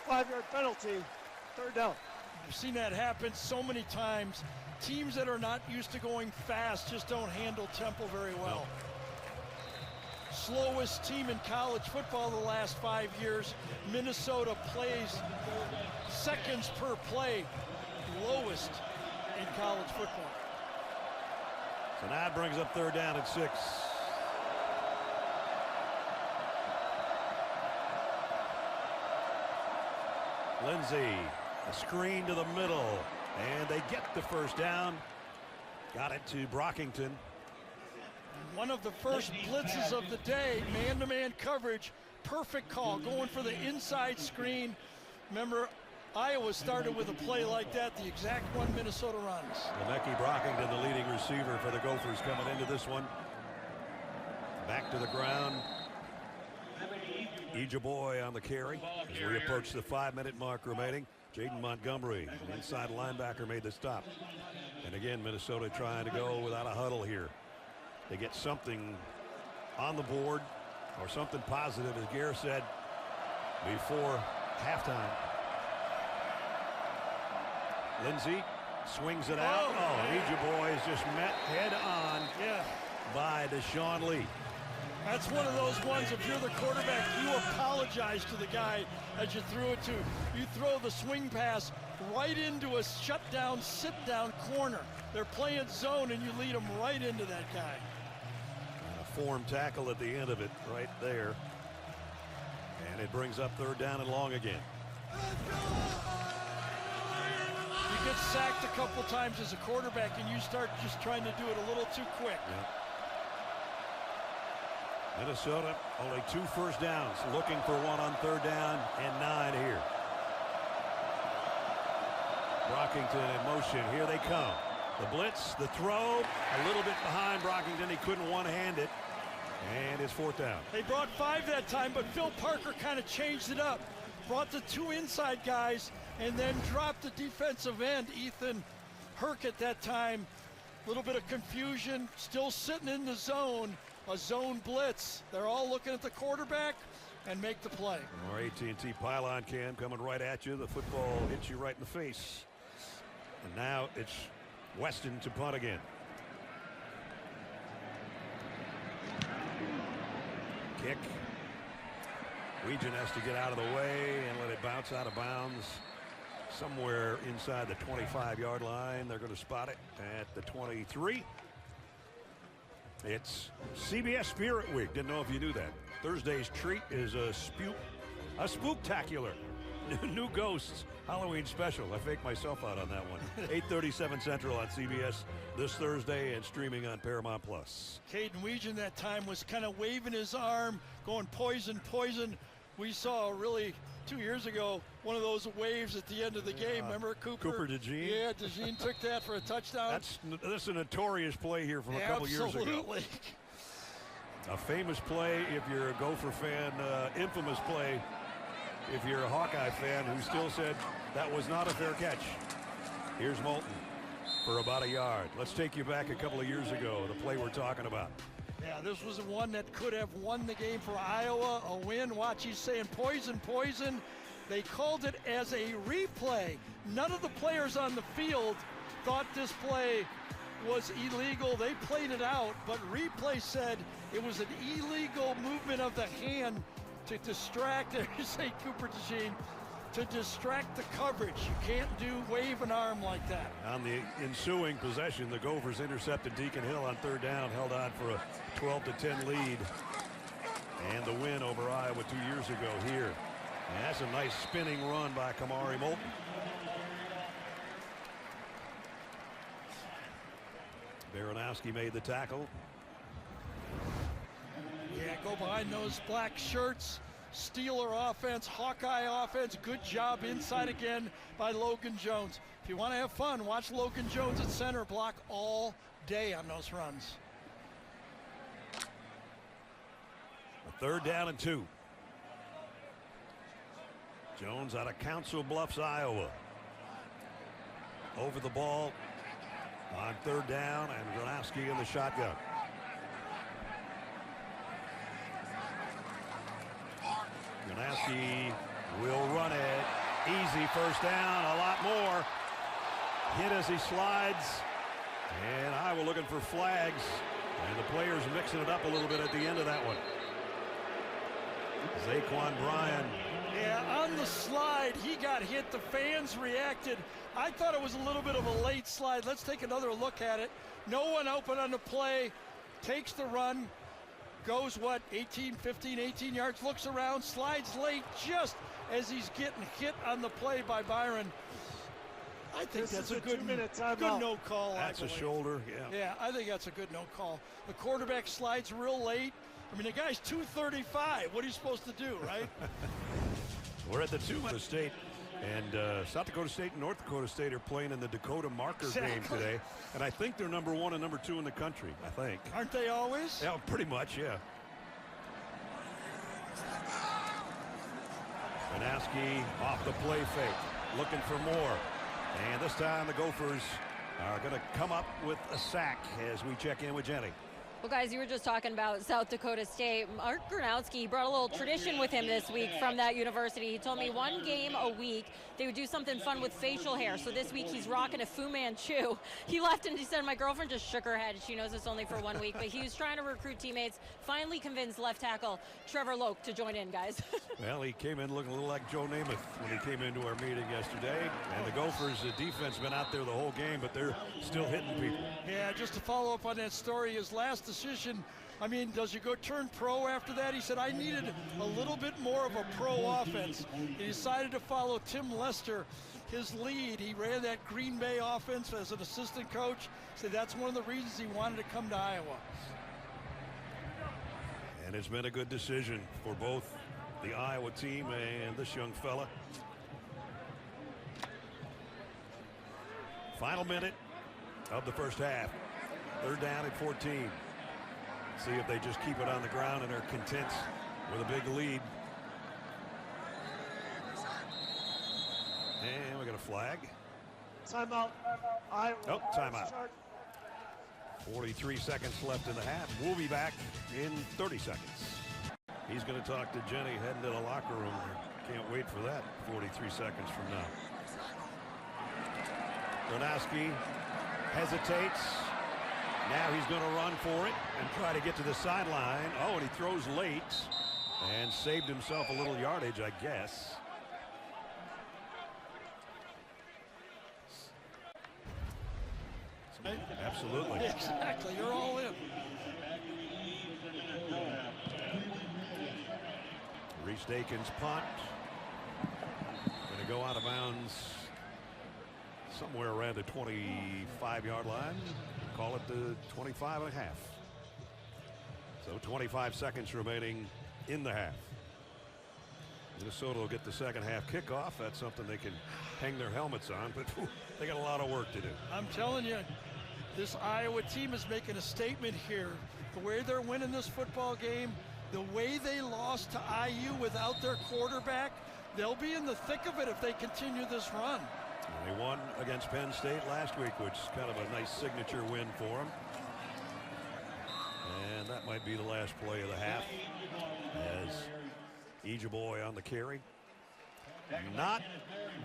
5-yard penalty. 3rd down. I've seen that happen so many times. Teams that are not used to going fast just don't handle tempo very well. No. Slowest team in college football the last 5 years. Minnesota plays seconds per play, lowest in college football. So now it brings up 3rd down and 6. Lindsey, a screen to the middle, and they get the 1st down. Got it to Brockington. One of the first blitzes of the day, man-to-man coverage, perfect call, going for the inside screen. Remember, Iowa started with a play like that, the exact one Minnesota runs. Le'Meke Brockington, the leading receiver for the Gophers, coming into this one. Back to the ground. Ejiboy on the carry as we approach the 5-minute mark remaining. Jaden Montgomery, an inside linebacker, made the stop. And again, Minnesota trying to go without a huddle here. They get something on the board or something positive, as Gare said before halftime. Lindsey swings it out. Oh, Ejiboy is just met head on by Deshaun Lee. That's one of those ones, if you're the quarterback, you apologize to the guy as you threw it to. You throw the swing pass right into a shutdown, sit-down corner. They're playing zone, and you lead them right into that guy. form tackle at the end of it right there. And it brings up 3rd down and long again. You get sacked a couple times as a quarterback and you start just trying to do it a little too quick. Yep. Minnesota only 2 first downs, looking for one on 3rd down and 9 here. Brockington in motion. Here they come. The blitz, the throw, a little bit behind Brockington. He couldn't one-hand it. And it's 4th down. They brought 5 that time, but Phil Parker kind of changed it up. Brought the 2 inside guys and then dropped the defensive end, Ethan Herc, at that time. A little bit of confusion, still sitting in the zone, a zone blitz. They're all looking at the quarterback and make the play. Our AT&T pylon cam coming right at you. The football hits you right in the face. And now it's Weston to punt again. Kick. Weegan has to get out of the way and let it bounce out of bounds somewhere inside the 25-yard line. They're going to spot it at the 23. It's CBS Spirit Week. Didn't know if you knew that. Thursday's treat is a spooktacular. New Ghosts Halloween special. I faked myself out on that one. 8:37 Central on CBS this Thursday and streaming on Paramount Plus. Caden Weegan that time was kind of waving his arm, going poison, poison. We saw really 2 years ago one of those waves at the end of the game. Remember Cooper DeJean? Yeah, DeJean took that for a touchdown. That's a notorious play here from a couple years ago. Absolutely. A famous play if you're a Gopher fan, infamous play if you're a Hawkeye fan who still said that was not a fair catch. Here's Moulton for about a yard. Let's take you back a couple of years ago, the play we're talking about. Yeah, this was one that could have won the game for Iowa, a win. Watch, he's saying poison, poison. They called it as a replay. None of the players on the field thought this play was illegal. They played it out, but replay said it was an illegal movement of the hand to distract, say Cooper DeJean, to distract the coverage. You can't wave an arm like that. On the ensuing possession, the Gophers intercepted Deacon Hill on 3rd down, held on for a 12-10 lead. And the win over Iowa 2 years ago here. And that's a nice spinning run by Kamari Moulton. Baranowski made the tackle. Yeah, go behind those black shirts. Steeler offense, Hawkeye offense. Good job inside again by Logan Jones. If you want to have fun, watch Logan Jones at center block all day on those runs. A 3rd down and 2. Jones out of Council Bluffs, Iowa. Over the ball on 3rd down, and Gronowski in the shotgun. Gronowski will run it. Easy 1st down, a lot more. Hit as he slides. And Iowa looking for flags. And the players mixing it up a little bit at the end of that one. Zaquan Bryan. Yeah, on the slide, he got hit. The fans reacted. I thought it was a little bit of a late slide. Let's take another look at it. No one open on the play. Takes the run. Goes, 18 yards. Looks around. Slides late just as he's getting hit on the play by Byron. I think that's a good no call. That's a shoulder, yeah. Yeah, I think that's a good no call. The quarterback slides real late. I mean, the guy's 235. What are you supposed to do, right? We're at the 2 State, and South Dakota State and North Dakota State are playing in the Dakota Marker game today. And I think they're number 1 and number 2 in the country, I think. Aren't they always? Yeah, pretty much, yeah. Banowski off the play fake, looking for more. And this time the Gophers are going to come up with a sack as we check in with Jenny. Well, guys, you were just talking about South Dakota State. Mark Gronowski brought a little tradition with him this week from that university. He told me 1 game a week they would do something fun with facial hair. So this week he's rocking a Fu Manchu. He left and he said, my girlfriend just shook her head. She knows it's only for 1 week. But he was trying to recruit teammates, finally convinced left tackle Trevor Loke to join in, guys. Well, he came in looking a little like Joe Namath when he came into our meeting yesterday. And the Gophers, the defense been out there the whole game, but they're still hitting people. Yeah, just to follow up on that story, his last decision. I mean, does he go turn pro after that? He said, I needed a little bit more of a pro offense. He decided to follow Tim Lester, his lead. He ran that Green Bay offense as an assistant coach. Said that's one of the reasons he wanted to come to Iowa. And it's been a good decision for both the Iowa team and this young fella. Final minute of the first half. Third down at 14. See if they just keep it on the ground and are content with a big lead. And we got a flag. Timeout. Iowa. Oh, timeout. 43 seconds left in the half. We'll be back in 30 seconds. He's going to talk to Jenny heading to the locker room. Can't wait for that 43 seconds from now. Gronowski hesitates. Now he's going to run for it and try to get to the sideline. Oh, and he throws late and saved himself a little yardage, I guess. Absolutely. Exactly. You're all in. Reese Dakin's punt. Going to go out of bounds somewhere around the 25-yard line. Call it the 25 and a half. So 25 seconds remaining in the half. Minnesota will get the second half kickoff. That's something they can hang their helmets on, but they got a lot of work to do. I'm telling you, this Iowa team is making a statement here. The way they're winning this football game, the way they lost to IU without their quarterback, they'll be in the thick of it if they continue this run. And they won against Penn State last week, which is kind of a nice signature win for them. And that might be the last play of the half as Ejeboy on the carry. Not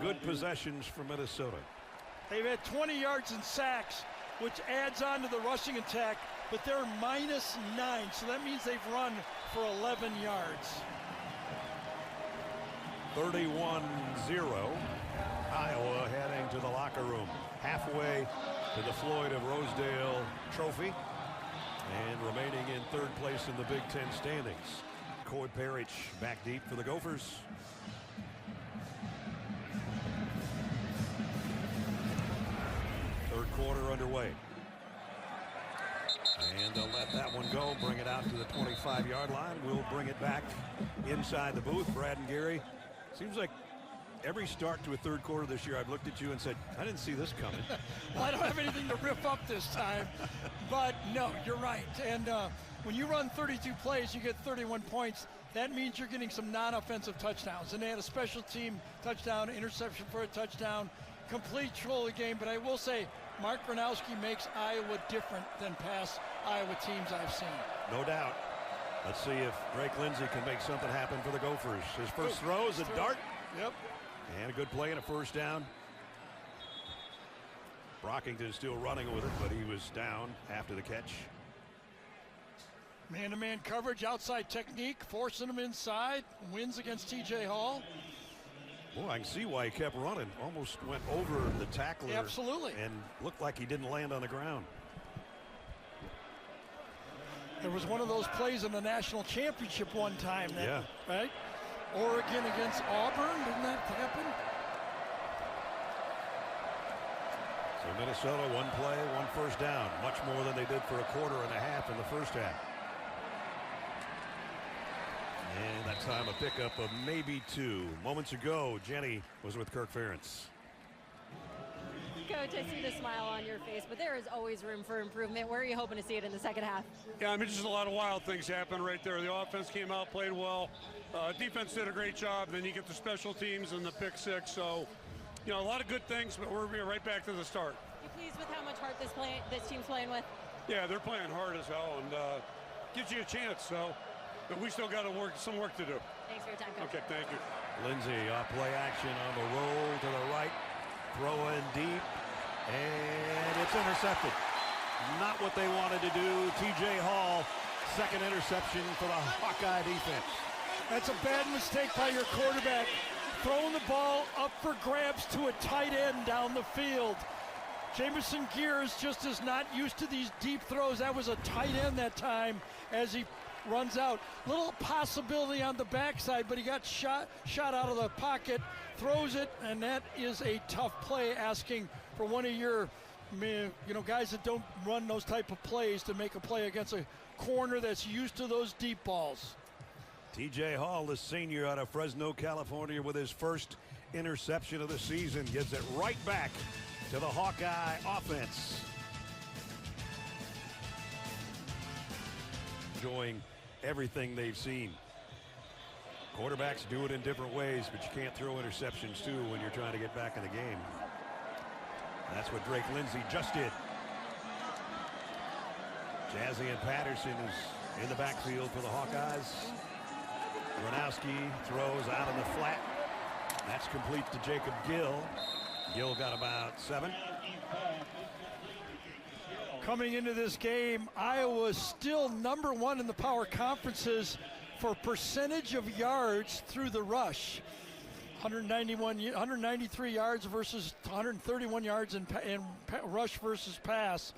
good possessions for Minnesota. They've had 20 yards in sacks, which adds on to the rushing attack, but they're -9, so that means they've run for 11 yards. 31-0. Iowa heading to the locker room. Halfway to the Floyd of Rosedale Trophy and remaining in third place in the Big Ten standings. Coy Parrish back deep for the Gophers. Third quarter underway. And they'll let that one go, bring it out to the 25-yard line. We'll bring it back inside the booth. Brad and Gary, seems like every start to a third quarter this year, I've looked at you and said, I didn't see this coming. Well, I don't have anything to rip up this time, but no, you're right. And when you run 32 plays, you get 31 points. That means you're getting some non-offensive touchdowns. And they had a special team touchdown, interception for a touchdown, complete control of the game. But I will say, Mark Gronowski makes Iowa different than past Iowa teams I've seen. No doubt. Let's see if Drake Lindsey can make something happen for the Gophers. His first throw is a dart. Yep. And a good play and a first down. Brockington still running with it, but he was down after the catch. Man-to-man coverage, outside technique, forcing him inside. Wins against TJ Hall. Boy, I can see why he kept running. Almost went over the tackler. Absolutely. And looked like he didn't land on the ground. There was one of those plays in the national championship one time. That, yeah. Right? Oregon against Auburn, didn't that happen? So Minnesota, one play, one first down. Much more than they did for a quarter and a half in the first half. And that time a pickup of maybe 2. Moments ago, Jenny was with Kirk Ferentz. Coach, I see the smile on your face, but there is always room for improvement. Where are you hoping to see it in the second half? Yeah, I mean, just a lot of wild things happened right there. The offense came out, played well. Defense did a great job. Then you get the special teams and the pick six. So, you know, a lot of good things, but we're right back to the start. You pleased with how much heart this team's playing with? Yeah, they're playing hard as hell, and gives you a chance. So, but we still got some work to do. Thanks for your time, Coach. Okay, thank you. Lindsey, play action on the roll to the right. Throw in deep, and it's intercepted. Not what they wanted to do. TJ Hall, second interception for the Hawkeye defense. That's a bad mistake by your quarterback. Throwing the ball up for grabs to a tight end down the field. Jamison Gears just is not used to these deep throws. That was a tight end that time as he runs out. Little possibility on the backside, but he got shot out of the pocket, throws it, and that is a tough play, asking for one of your guys that don't run those type of plays to make a play against a corner that's used to those deep balls. TJ Hall, the senior out of Fresno, California, with his first interception of the season, gives it right back to the Hawkeye offense. Enjoying everything they've seen. Quarterbacks do it in different ways, but you can't throw interceptions too when you're trying to get back in the game. That's what Drake Lindsey just did. Jazzy and Patterson is in the backfield for the Hawkeyes. Gronowski throws out in the flat. That's complete to Jacob Gill. Gill got about 7. Coming into this game, Iowa is still number 1 in the power conferences for percentage of yards through the rush. 193 yards versus 131 yards in rush versus pass.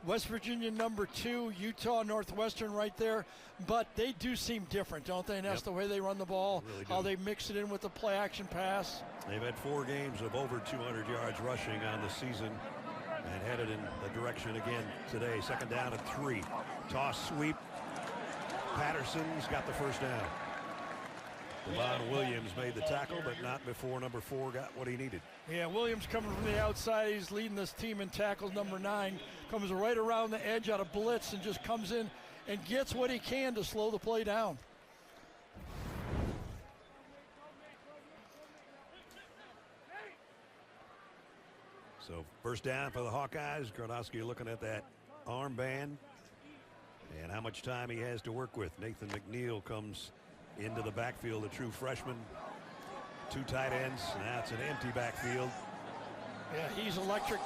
West Virginia number 2, Utah, Northwestern right there. But they do seem different, don't they? And that's the way they run the ball, really how they mix it in with the play action pass. They've had 4 games of over 200 yards rushing on the season and headed in the direction again today. 2nd down and 3. Toss sweep. Patterson's got the first down. Devon Williams made the tackle, but not before number 4 got what he needed. Yeah, Williams coming from the outside. He's leading this team in tackles. Number 9 comes right around the edge out of blitz and just comes in and gets what he can to slow the play down. So first down for the Hawkeyes. Gronowski looking at that armband and how much time he has to work with. Nathan McNeil comes into the backfield, a true freshman. 2 tight ends. Now it's an empty backfield. Yeah, he's electric,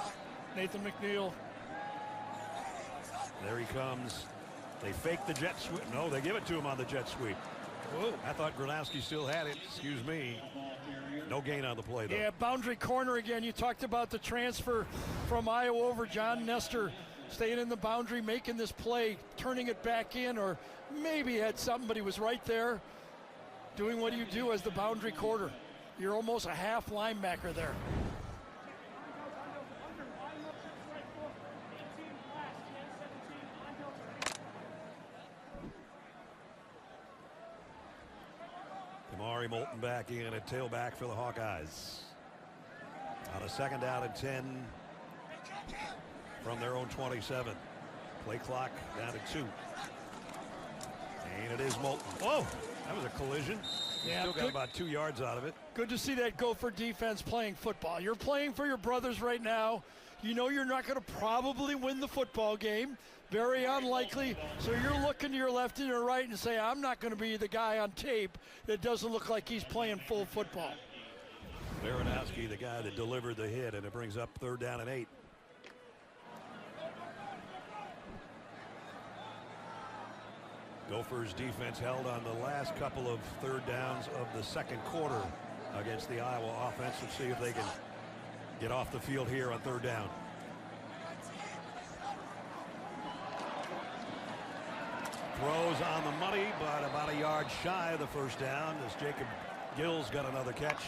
Nathan McNeil. There he comes. They fake the jet sweep. No, they give it to him on the jet sweep. Whoa. I thought Gronowski still had it. Excuse me. No gain on the play, though. Yeah, boundary corner again. You talked about the transfer from Iowa over. John Nestor staying in the boundary, making this play, turning it back in, or maybe he had something, but he was right there doing what you do as the boundary quarter. You're almost a half linebacker there. Kamari Moulton back in at tailback for the Hawkeyes. On a 2nd down and 10 from their own 27. Play clock down to 2. And it is Moulton. Whoa, that was a collision. Yeah, still got about 2 yards out of it. Good to see that Gopher defense playing football. You're playing for your brothers right now. You know you're not going to probably win the football game. Very unlikely. So you're looking to your left and your right and say, I'm not going to be the guy on tape that doesn't look like he's playing full football. Baranowski, the guy that delivered the hit, and it brings up 3rd down and 8. Gophers defense held on the last couple of 3rd downs of the 2nd quarter against the Iowa offense. Let's see if they can get off the field here on 3rd down. Throws on the money, but about a yard shy of the 1st down as Jacob Gill's got another catch.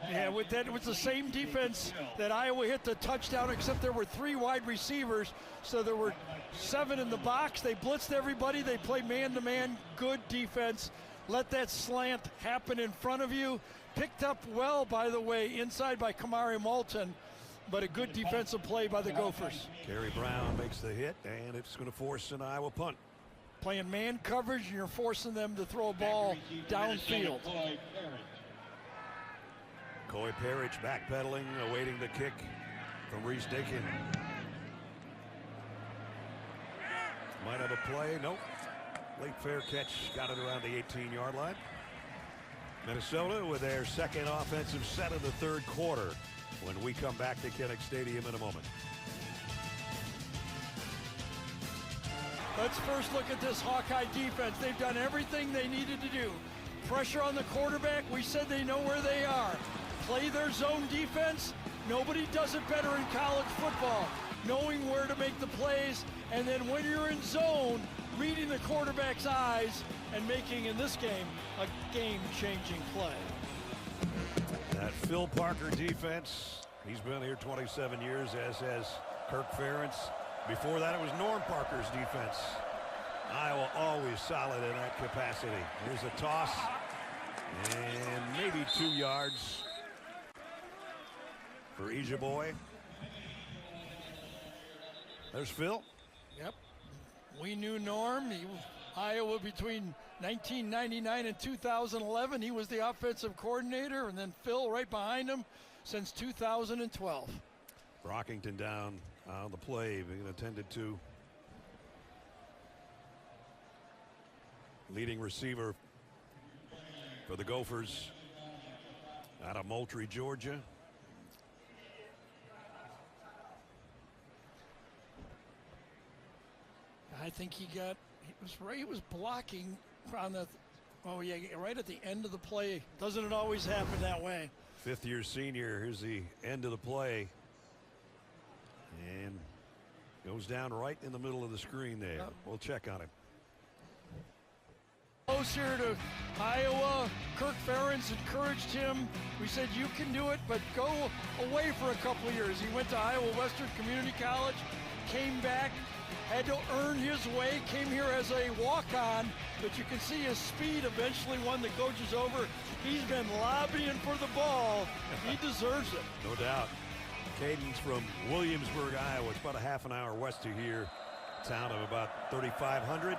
Yeah, with that, it was the same defense that Iowa hit the touchdown, except there were 3 wide receivers, so there were 7 in the box. They blitzed everybody. They played man-to-man. Good defense. Let that slant happen in front of you. Picked up well, by the way, inside by Kamari Moulton, but a good defensive play by the Gophers. Kerry Brown makes the hit, and it's going to force an Iowa punt. Playing man coverage, and you're forcing them to throw a ball downfield. Coy Parrish backpedaling, awaiting the kick from Reese Dakin. Might have a play. Nope. Late fair catch. Got it around the 18-yard line. Minnesota with their 2nd offensive set of the 3rd quarter when we come back to Kinnick Stadium in a moment. Let's first look at this Hawkeye defense. They've done everything they needed to do. Pressure on the quarterback. We said they know where they are. Play their zone defense, Nobody does it better in college football, knowing where to make the plays, and then when you're in zone, reading the quarterback's eyes and making, in this game, a game-changing play. That Phil Parker defense, he's been here 27 years, as has Kirk Ferentz. Before that, it was Norm Parker's defense. Iowa always solid in that capacity. Here's a toss, and maybe 2 yards for Ejeboy. There's Phil. Yep. We knew Norm. Iowa between 1999 and 2011. He was the offensive coordinator, and then Phil right behind him since 2012. Brockington down on the play, being attended to. Leading receiver for the Gophers out of Moultrie, Georgia. I think he was blocking on the, right at the end of the play. Doesn't it always happen that way? Fifth-year senior. Here's the end of the play. And goes down right in the middle of the screen there. We'll check on him. Close here to Iowa. Kirk Ferentz encouraged him. We said, you can do it, but go away for a couple of years. He went to Iowa Western Community College, came back, had to earn his way, came here as a walk-on, but you can see his speed eventually won the coaches over. He's been lobbying for the ball. He deserves it. No doubt. Caden's from Williamsburg, Iowa. It's about a half an hour west of here. Town of about 3,500.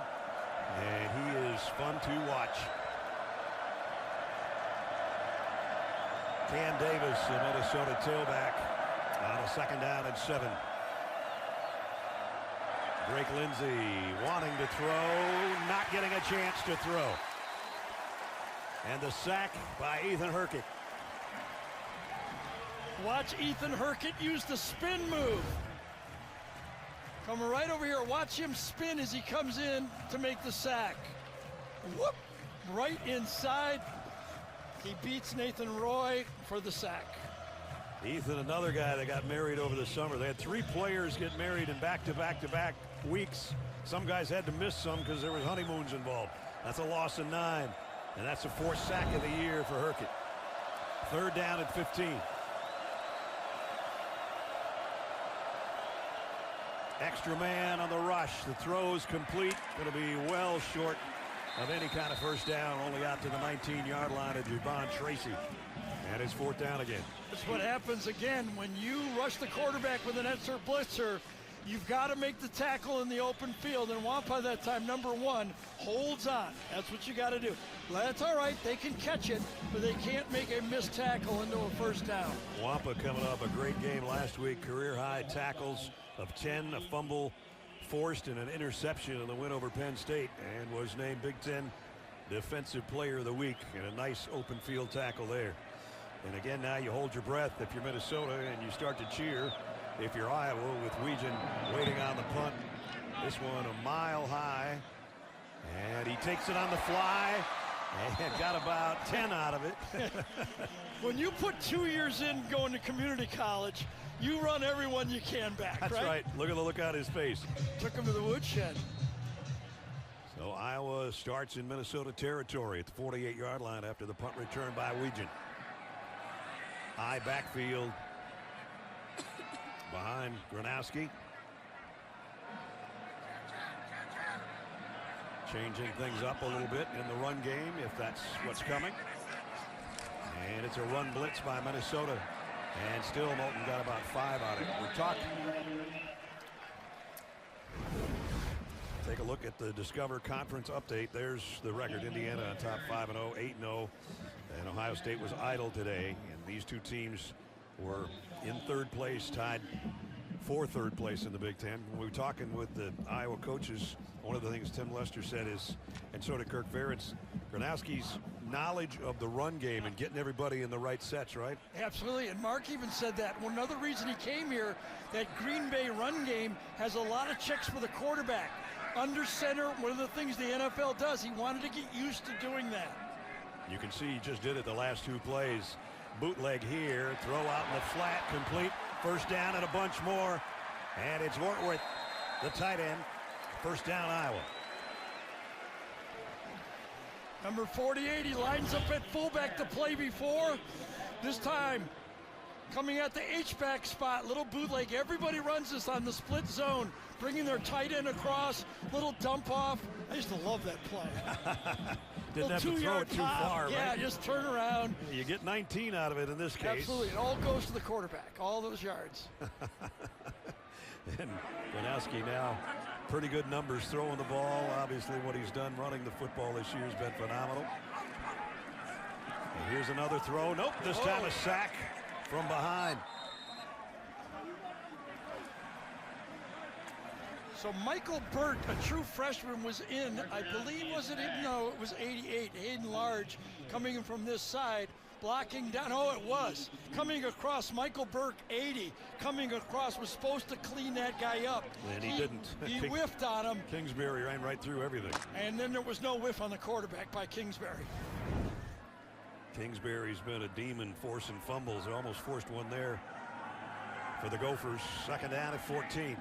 And he is fun to watch. Cam Davis, the Minnesota tailback, on a 2nd down and 7. Drake Lindsey wanting to throw, not getting a chance to throw. And the sack by Ethan Hurkett. Watch Ethan Hurkett use the spin move. Coming right over here. Watch him spin as he comes in to make the sack. Whoop! Right inside. He beats Nathan Roy for the sack. Ethan, another guy that got married over the summer. They had 3 players get married in back-to-back-to-back weeks. Some guys had to miss some because there was honeymoons involved. That's a loss of 9. And that's the 4th sack of the year for Hurkett. 3rd down and 15. Extra man on the rush. The throw is complete. Going to be well short of any kind of first down. Only out to the 19-yard line of Javon Tracy. And it's 4th down again. That's what happens again when you rush the quarterback with an extra blitzer. You've got to make the tackle in the open field. And Wampa that time, number 1, holds on. That's what you got to do. That's all right. They can catch it, but they can't make a missed tackle into a first down. Wampa coming off a great game last week. Career-high tackles of 10, a fumble forced, and an interception in the win over Penn State, and was named Big Ten Defensive Player of the Week, and a nice open field tackle there. And again, now you hold your breath if you're Minnesota, and you start to cheer if you're Iowa, with Weegen waiting on the punt. This one a mile high, and he takes it on the fly and got about 10 out of it. When you put 2 years in going to community college, you run everyone you can back. That's right. Look at the look on his face. Took him to the woodshed. So Iowa starts in Minnesota territory at the 48-yard line after the punt return by Weegen. High backfield behind Gronowski. Changing things up a little bit in the run game, if that's what's coming. And it's a run blitz by Minnesota. And still Moulton got about 5 on it. We're talking. Take a look at the Discover Conference update. There's the record. Indiana on top 5-0, 8-0. And Ohio State was idle today. And these two teams were in 3rd place, tied for 3rd place in the Big Ten. When we were talking with the Iowa coaches, one of the things Tim Lester said is, and so did Kirk Ferentz, Gronowski's knowledge of the run game and getting everybody in the right sets, right? Absolutely, and Mark even said that. Well, another reason he came here, that Green Bay run game has a lot of checks for the quarterback. Under center, one of the things the NFL does, he wanted to get used to doing that. You can see he just did it the last 2 plays. bootleg here. Throw out in the flat, complete. First down and a bunch more. And it's Ortworth, the tight end. First down, Iowa. Number 48, he lines up at fullback the play before. This time, coming at the H-back spot, little bootleg. Everybody runs this on the split zone, bringing their tight end across, little dump off. I used to love that play. Didn't have to throw it too far, yeah, right? just turn around. You get 19 out of it in this case. Absolutely, it all goes to the quarterback, all those yards. And Gronowski now pretty good numbers throwing the ball. Obviously what he's done running the football this year has been phenomenal. And here's another throw. Nope, this time a sack from behind. So Michael Burt, a true freshman, was in, I believe, was it? No, it was 88. Hayden Large coming in from this side, blocking down. Oh, it was. Coming across, Michael Burke, 80. Coming across, was supposed to clean that guy up. And he didn't. He whiffed on him. Kingsbury ran right through everything. And then there was no whiff on the quarterback by Kingsbury. Kingsbury's been a demon forcing fumbles. They almost forced one there for the Gophers. Second down at 14.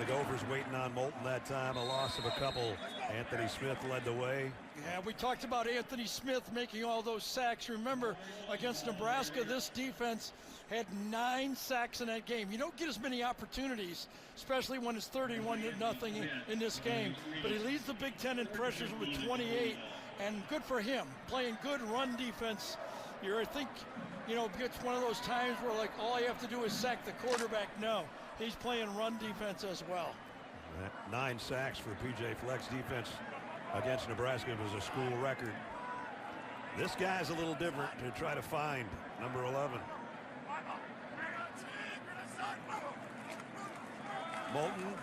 Gophers waiting on Moulton that time. A loss of a couple. Anthony Smith led the way. Yeah, we talked about Anthony Smith making all those sacks. Remember, against Nebraska, this defense had 9 sacks in that game. You don't get as many opportunities, especially when it's 31-0 in this game. But he leads the Big Ten in pressures with 28, and good for him. Playing good run defense. I think, it's one of those times where, like, all you have to do is sack the quarterback. No. He's playing run defense as well. 9 sacks for PJ Fleck's defense against Nebraska was a school record. This guy's a little different to try to find, number 11. Moulton,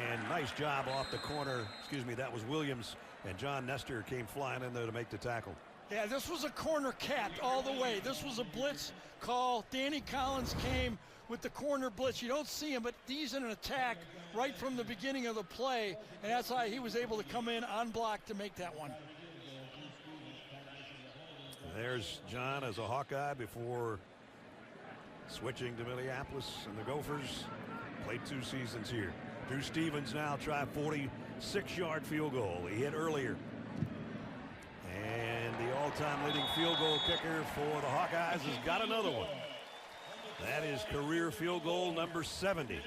and nice job off the corner. Excuse me, that was Williams, and John Nestor came flying in there to make the tackle. Yeah, this was a corner capped all the way. This was a blitz call. Danny Collins came with the corner blitz. You don't see him, but he's in an attack right from the beginning of the play, and that's how he was able to come in on block to make that one. There's John as a Hawkeye before switching to Minneapolis, and the Gophers played 2 seasons here. Drew Stevens now try 46-yard field goal. He hit earlier. And the all-time leading field goal kicker for the Hawkeyes has got another one. That is career field goal number 70.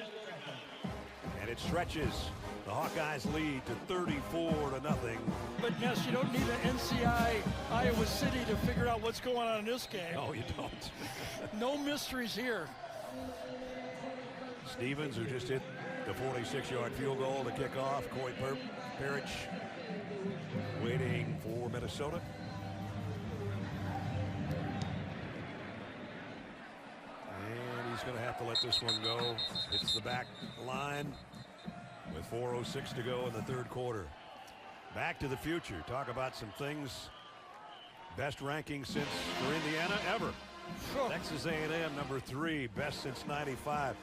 And it stretches the Hawkeyes lead to 34-0. But Ness, you don't need an NCI Iowa City to figure out what's going on in this game. No, you don't. No mysteries here. Stevens, who just hit the 46-yard field goal to kick off. Corey Parrish waiting for Minnesota. And he's going to have to let this one go. It's the back line with 4:06 to go in the third quarter. Back to the future. Talk about some things. Best ranking since for Indiana ever. Texas A&M number 3, best since '95.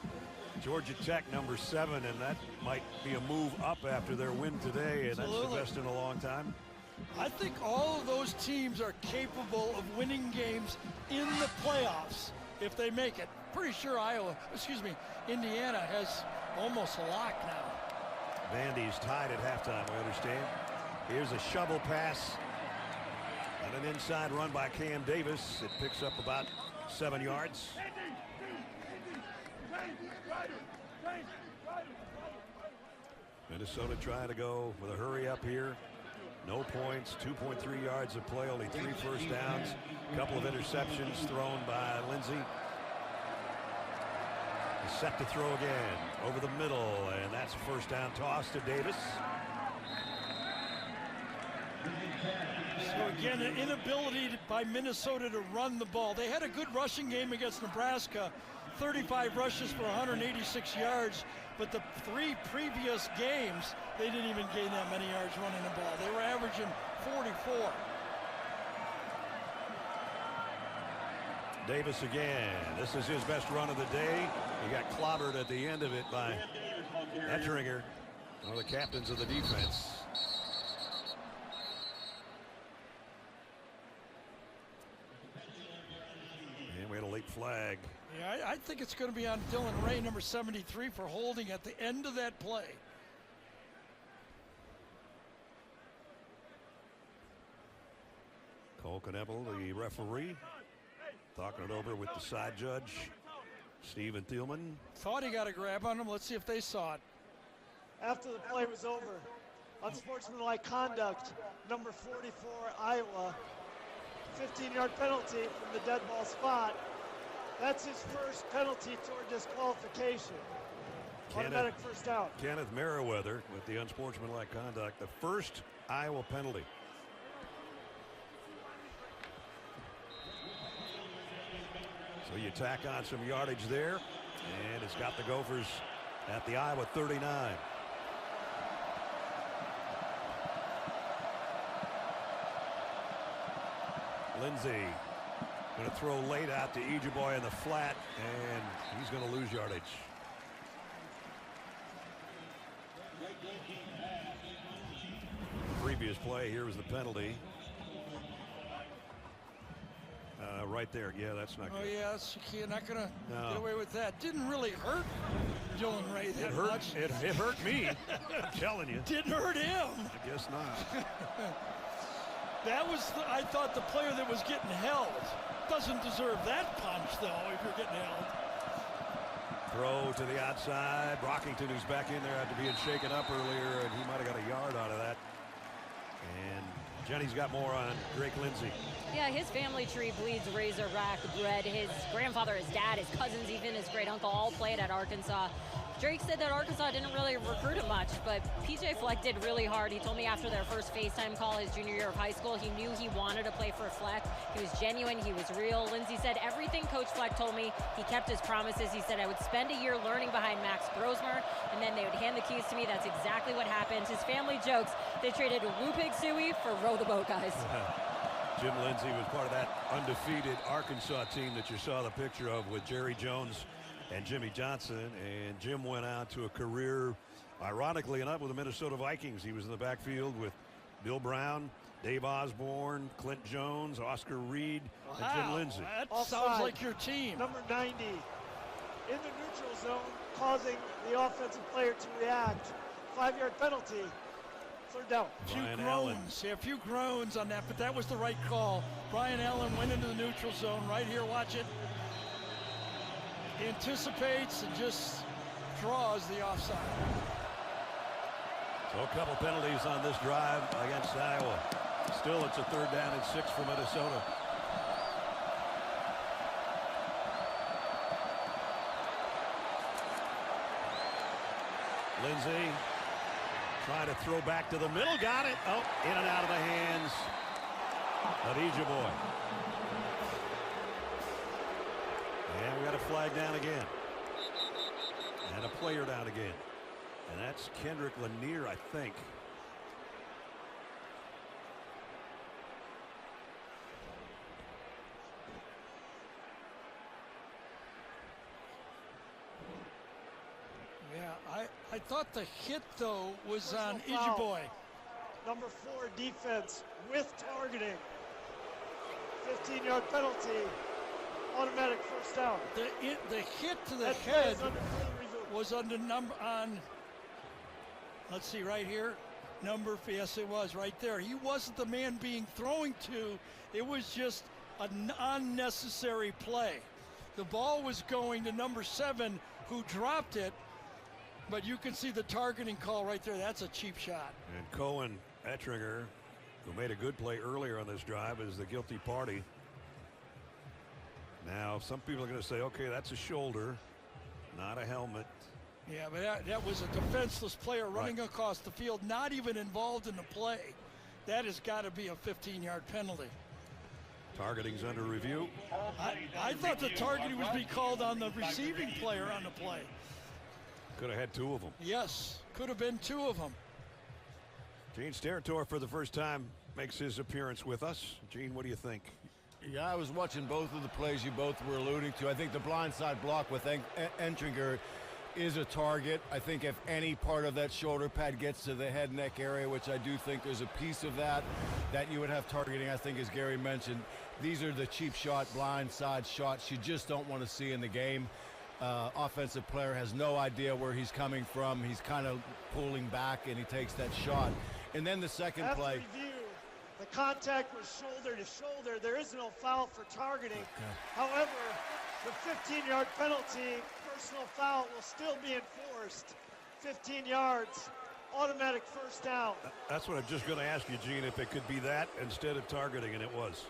Georgia Tech number 7, and that might be a move up after their win today, and that's the best in a long time. I think all of those teams are capable of winning games in the playoffs if they make it. Pretty sure Indiana has almost a lock now. Vandy's tied at halftime, we understand. Here's a shovel pass and an inside run by Cam Davis. It picks up about 7 yards. Minnesota trying to go with a hurry up here. No points, 2.3 yards of play, only 3 first downs. A couple of interceptions thrown by Lindsey. He's set to throw again over the middle, and that's a first down toss to Davis. So again, an inability by Minnesota to run the ball. They had a good rushing game against Nebraska, 35 rushes for 186 yards, but the 3 previous games, they didn't even gain that many yards running the ball. They were averaging 44. Davis again. This is his best run of the day. He got clobbered at the end of it by Ettringer, one of the captains of the defense. And we had a late flag. Yeah, I think it's going to be on Dylan Ray, number 73, for holding at the end of that play. Cole Kneppel, the referee, talking it over with the side judge, Steven Thielman. Thought he got a grab on him. Let's see if they saw it. After the play was over, unsportsmanlike conduct, number 44, Iowa, 15-yard penalty from the dead ball spot. That's his first penalty toward disqualification. Automatic first out. Kenneth Merriweather with the unsportsmanlike conduct, the first Iowa penalty. So you tack on some yardage there, and it's got the Gophers at the Iowa 39. Lindsey going to throw late out to Ejeboy in the flat, and he's going to lose yardage. Previous play, here was the penalty. Right there. Yeah, that's not good. Oh, yes. You're not going to get away with that. Didn't really hurt Dylan Ray that much. It hurt me. I'm telling you. Didn't hurt him. I guess not. That was, I thought, the player that was getting held. Doesn't deserve that punch, though, if you're getting held. Throw to the outside. Brockington, who's back in there after being shaken up earlier, and he might have got a yard out of that. And Jenny's got more on Drake Lindsey. Yeah, his family tree bleeds Razorback red. His grandfather, his dad, his cousins, even his great uncle all played at Arkansas. Drake said that Arkansas didn't really recruit him much, but PJ Fleck did really hard. He told me after their first FaceTime call his junior year of high school, he knew he wanted to play for Fleck. He was genuine, he was real. Lindsey said everything Coach Fleck told me, he kept his promises. He said I would spend a year learning behind Max Grosmer, and then they would hand the keys to me. That's exactly what happened. His family jokes, they traded Woo Pig Suey for Row the Boat Guys. Jim Lindsey was part of that undefeated Arkansas team that you saw the picture of with Jerry Jones and Jimmy Johnson, and Jim went out to a career, ironically enough, with the Minnesota Vikings. He was in the backfield with Bill Brown, Dave Osborne, Clint Jones, Oscar Reed, and Jim Lindsey. That sounds like your team. Number 90 in the neutral zone, causing the offensive player to react. 5-yard penalty. Third down. A few groans on that, but that was the right call. Brian Allen went into the neutral zone right here. Watch it. Anticipates and just draws the offside. So a couple penalties on this drive against Iowa. Still, it's a third down and 6 for Minnesota. Lindsey trying to throw back to the middle. Got it. Oh, in and out of the hands of Ejeboy. And we got a flag down again. And a player down again. And that's Kendrick Lanier, I think. Yeah, I thought the hit, though, was on Ejeboy. Number 4 defense with targeting. 15-yard penalty. Automatic first down. The hit to the head was under number on, let's see, right here. Yes, it was right there. He wasn't the man being thrown to. It was just an unnecessary play. The ball was going to number 7, who dropped it, but you can see the targeting call right there. That's a cheap shot. And Cohen Ettringer, who made a good play earlier on this drive, is the guilty party. Now, some people are going to say, okay, that's a shoulder, not a helmet. Yeah, but that was a defenseless player running across the field, not even involved in the play. That has got to be a 15-yard penalty. Targeting's under review. I thought the targeting was being called on the receiving player on the play. Could have had 2 of them. Yes, could have been 2 of them. Gene Steratore, for the first time, makes his appearance with us. Gene, what do you think? Yeah, I was watching both of the plays you both were alluding to. I think the blindside block with Entringer is a target. I think if any part of that shoulder pad gets to the head neck area, which I do think there's a piece of that you would have targeting. I think, as Gary mentioned, these are the cheap shot, blindside shots you just don't want to see in the game. Offensive player has no idea where he's coming from. He's kind of pulling back, and he takes that shot. And then the second play. Review. The contact was shoulder to shoulder. There is no foul for targeting. Okay. However, the 15-yard penalty, personal foul, will still be enforced. 15 yards, automatic first down. That's what I'm just going to ask you, Gene, if it could be that instead of targeting, and it was.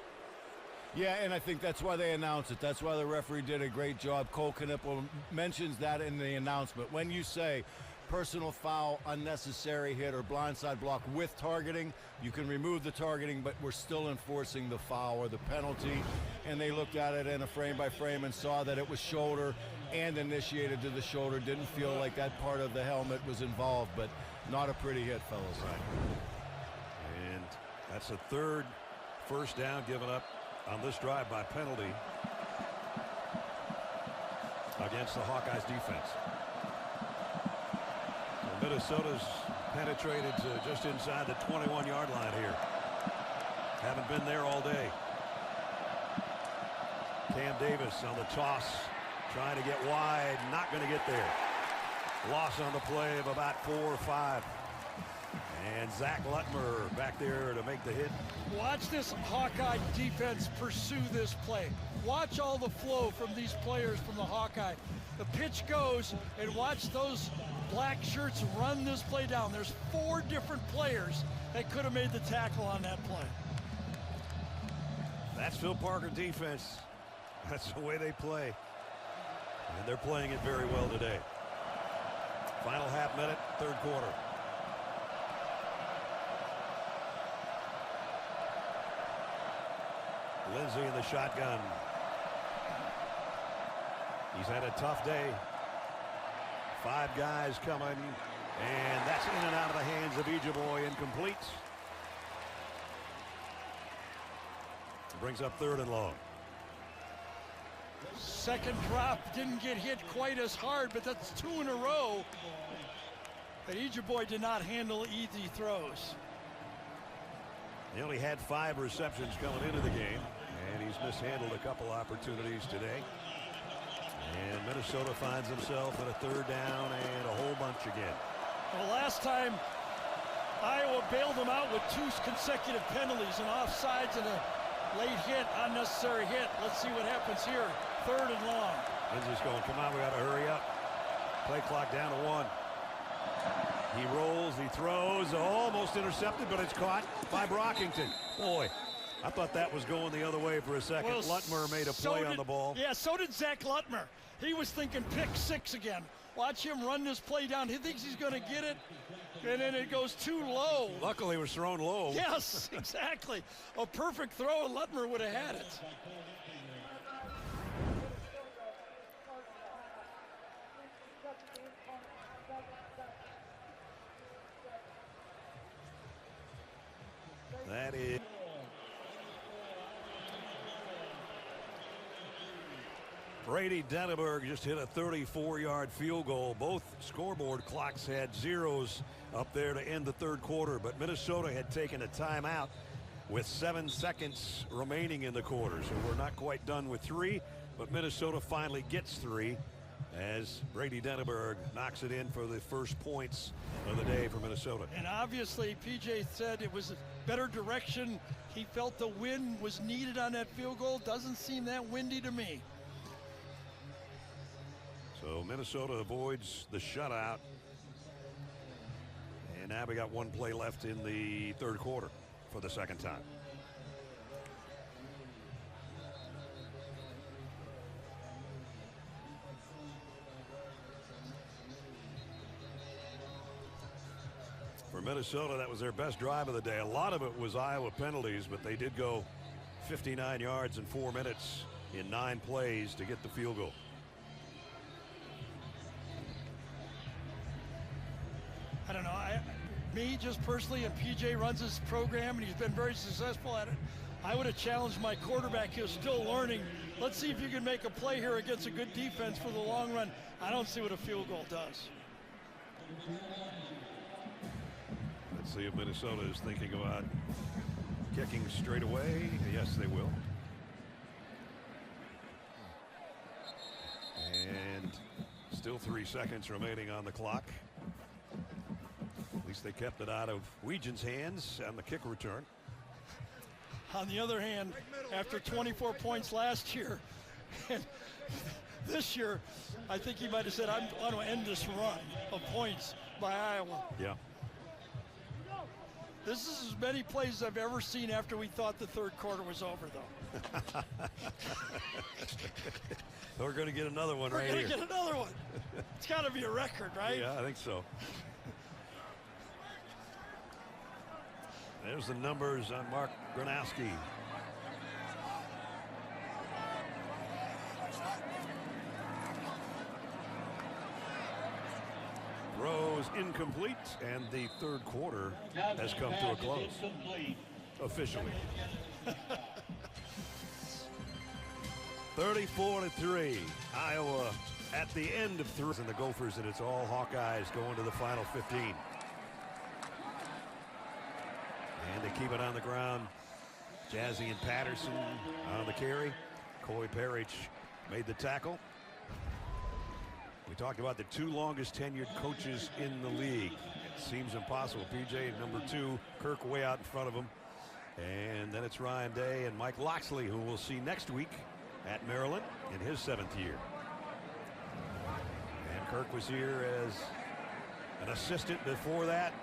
Yeah, and I think that's why they announced it. That's why the referee did a great job. Cole Knippel mentions that in the announcement. When you say personal foul, unnecessary hit, or blindside block with targeting, you can remove the targeting, but we're still enforcing the foul or the penalty. And they looked at it in a frame by frame and saw that it was shoulder and initiated to the shoulder. Didn't feel like that part of the helmet was involved, but not a pretty hit, fellas. Right. And that's a third first down given up on this drive by penalty against the Hawkeyes defense. So Minnesota's penetrated to just inside the 21-yard line here. Haven't been there all day. Cam Davis on the toss, trying to get wide, not going to get there. Loss on the play of about 4 or 5. And Zach Lutmer back there to make the hit. Watch this Hawkeye defense pursue this play. Watch all the flow from these players from the Hawkeye. The pitch goes, and watch those black shirts run this play down. There's 4 different players that could have made the tackle on that play. That's Phil Parker defense. That's the way they play. And they're playing it very well today. Final half minute, third quarter. Lindsey in the shotgun. He's had a tough day. 5 guys coming, and that's in and out of the hands of Ijiboy, incomplete. Brings up 3rd and long. Second drop didn't get hit quite as hard, but that's 2 in a row. But Ijiboy did not handle easy throws. He only had 5 receptions coming into the game, and he's mishandled a couple opportunities today. And Minnesota finds himself at a 3rd down and a whole bunch again. Well, last time Iowa bailed them out with 2 consecutive penalties, an offsides and a late hit, unnecessary hit. Let's see what happens here. 3rd and long. Lindsey's going, come on, we got to hurry up. Play clock down to 1. He rolls, he throws, almost intercepted, but it's caught by Brockington. Boy, I thought that was going the other way for a second. Well, Lutmer made a play on the ball. Yeah, so did Zach Lutmer. He was thinking pick 6 again. Watch him run this play down. He thinks he's going to get it, and then it goes too low. Luckily, it was thrown low. Yes, exactly. A perfect throw, and Lutmer would have had it. That is. Brady Denneberg just hit a 34-yard field goal. Both scoreboard clocks had zeros up there to end the 3rd quarter, but Minnesota had taken a timeout with 7 seconds remaining in the quarter. So we're not quite done with 3, but Minnesota finally gets 3 as Brady Denneberg knocks it in for the first points of the day for Minnesota. And obviously, PJ said it was a better direction. He felt the wind was needed on that field goal. Doesn't seem that windy to me. So Minnesota avoids the shutout. And now we got 1 play left in the 3rd quarter for the 2nd time. For Minnesota, that was their best drive of the day. A lot of it was Iowa penalties, but they did go 59 yards in 4 minutes in 9 plays to get the field goal. I don't know. me just personally, and PJ runs his program and he's been very successful at it, I would have challenged my quarterback. He was still learning. Let's see if you can make a play here against a good defense for the long run. I don't see what a field goal does. Let's see if Minnesota is thinking about kicking straight away. Yes, they will. And still 3 seconds remaining on the clock. At least they kept it out of Weegen's hands on the kick return. On the other hand, after 24 points last year, and this year, I think he might have said, I want to end this run of points by Iowa. Yeah. This is as many plays I've ever seen after we thought the third quarter was over, though. We're going to get another one right here. We're going to get another one. It's got to be a record, right? Yeah, I think so. There's the numbers on Mark Gronowski. Throws incomplete, and the third quarter has come to a close. Officially. 34-3. Iowa at the end of 3. And the Gophers, and it's all Hawkeyes going to the final 15. And they keep it on the ground. Jazzy and Patterson on the carry. Coy Parrish made the tackle. We talked about the 2 longest tenured coaches in the league. It seems impossible. PJ number 2, Kirk way out in front of him. And then it's Ryan Day and Mike Loxley, who we'll see next week at Maryland in his 7th year. And Kirk was here as an assistant before that.